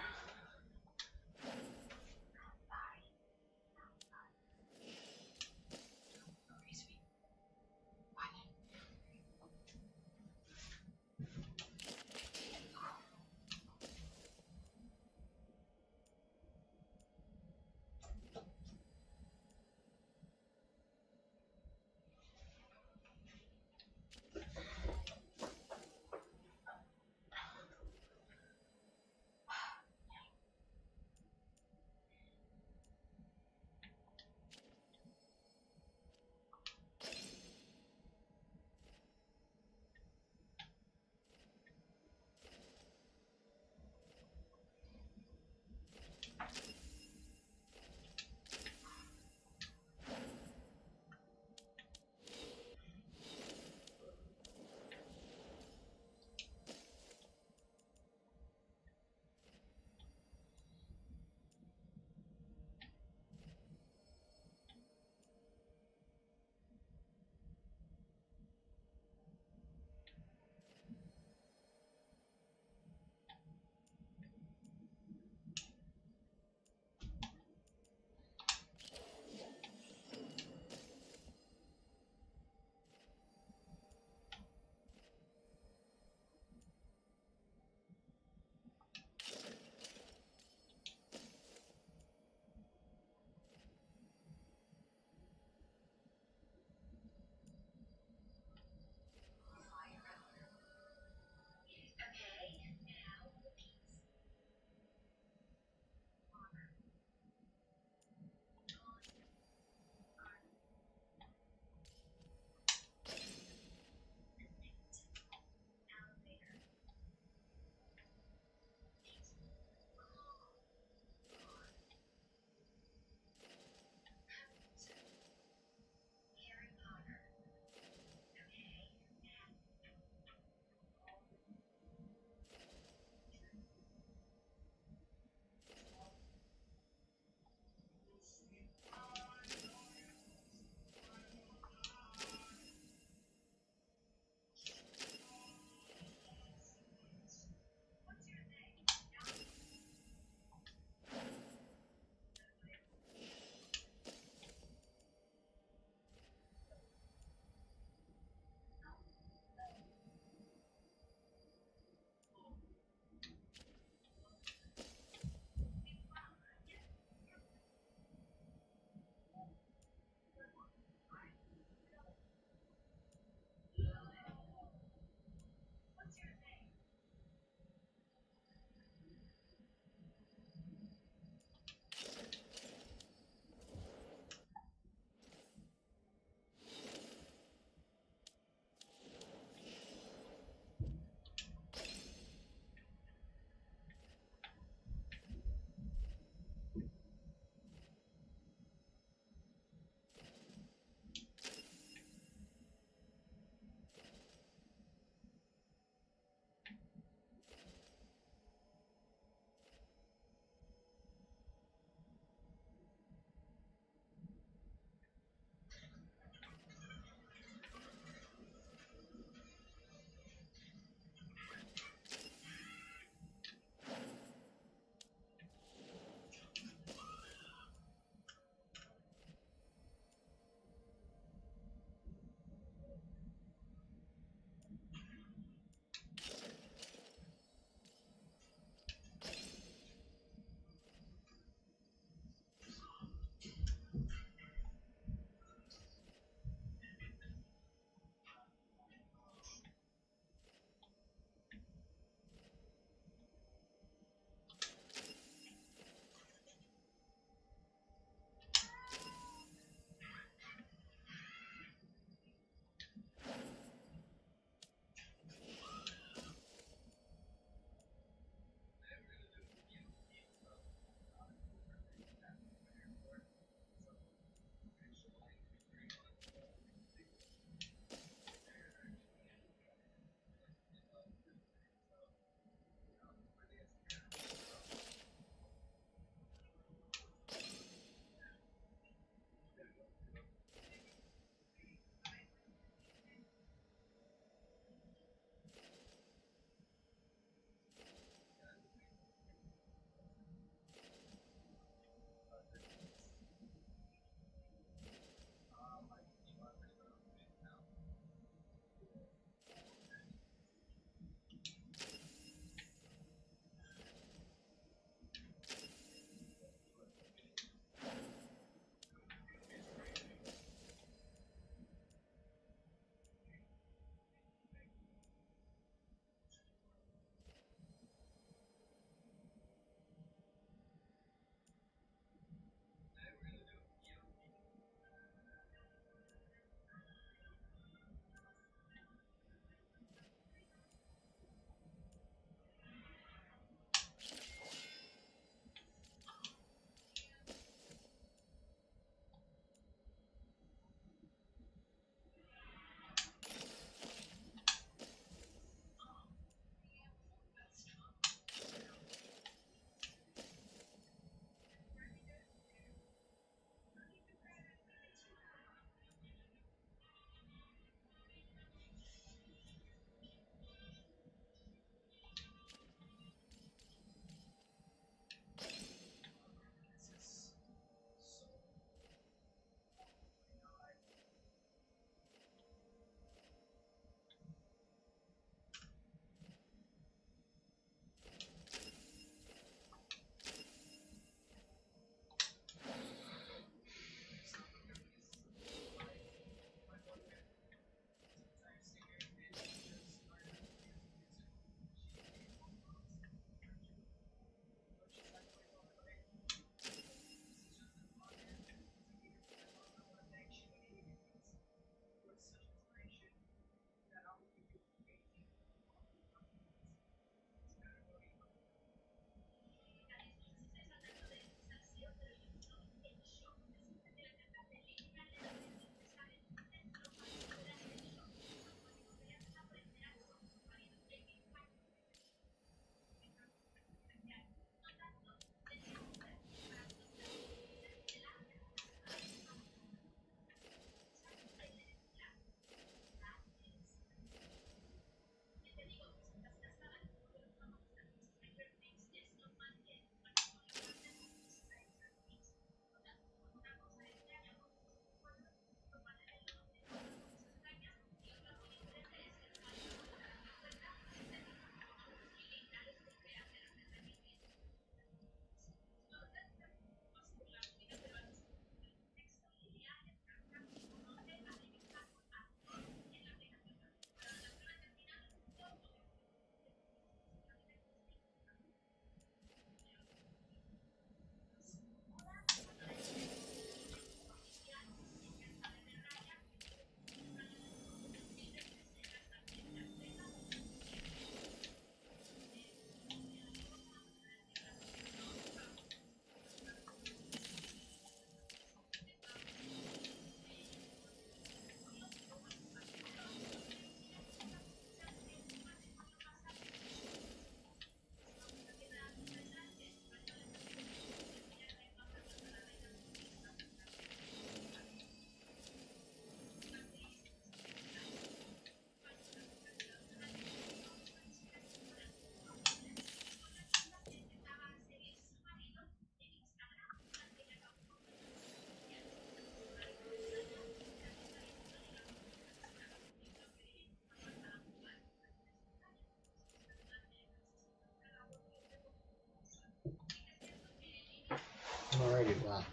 [SPEAKER 1] Alrighty, well,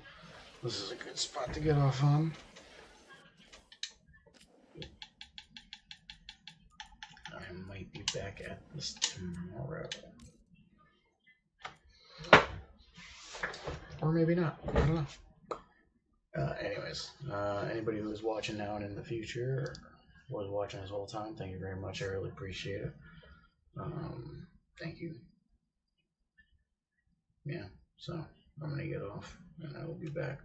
[SPEAKER 1] this is a good spot to get off on. I might be back at this tomorrow. Or maybe not. I don't know. Anyways, anybody who is watching now and in the future, or was watching this whole time, thank you very much. I really appreciate it. Thank you. Yeah, so I'm going to get off, and I will be back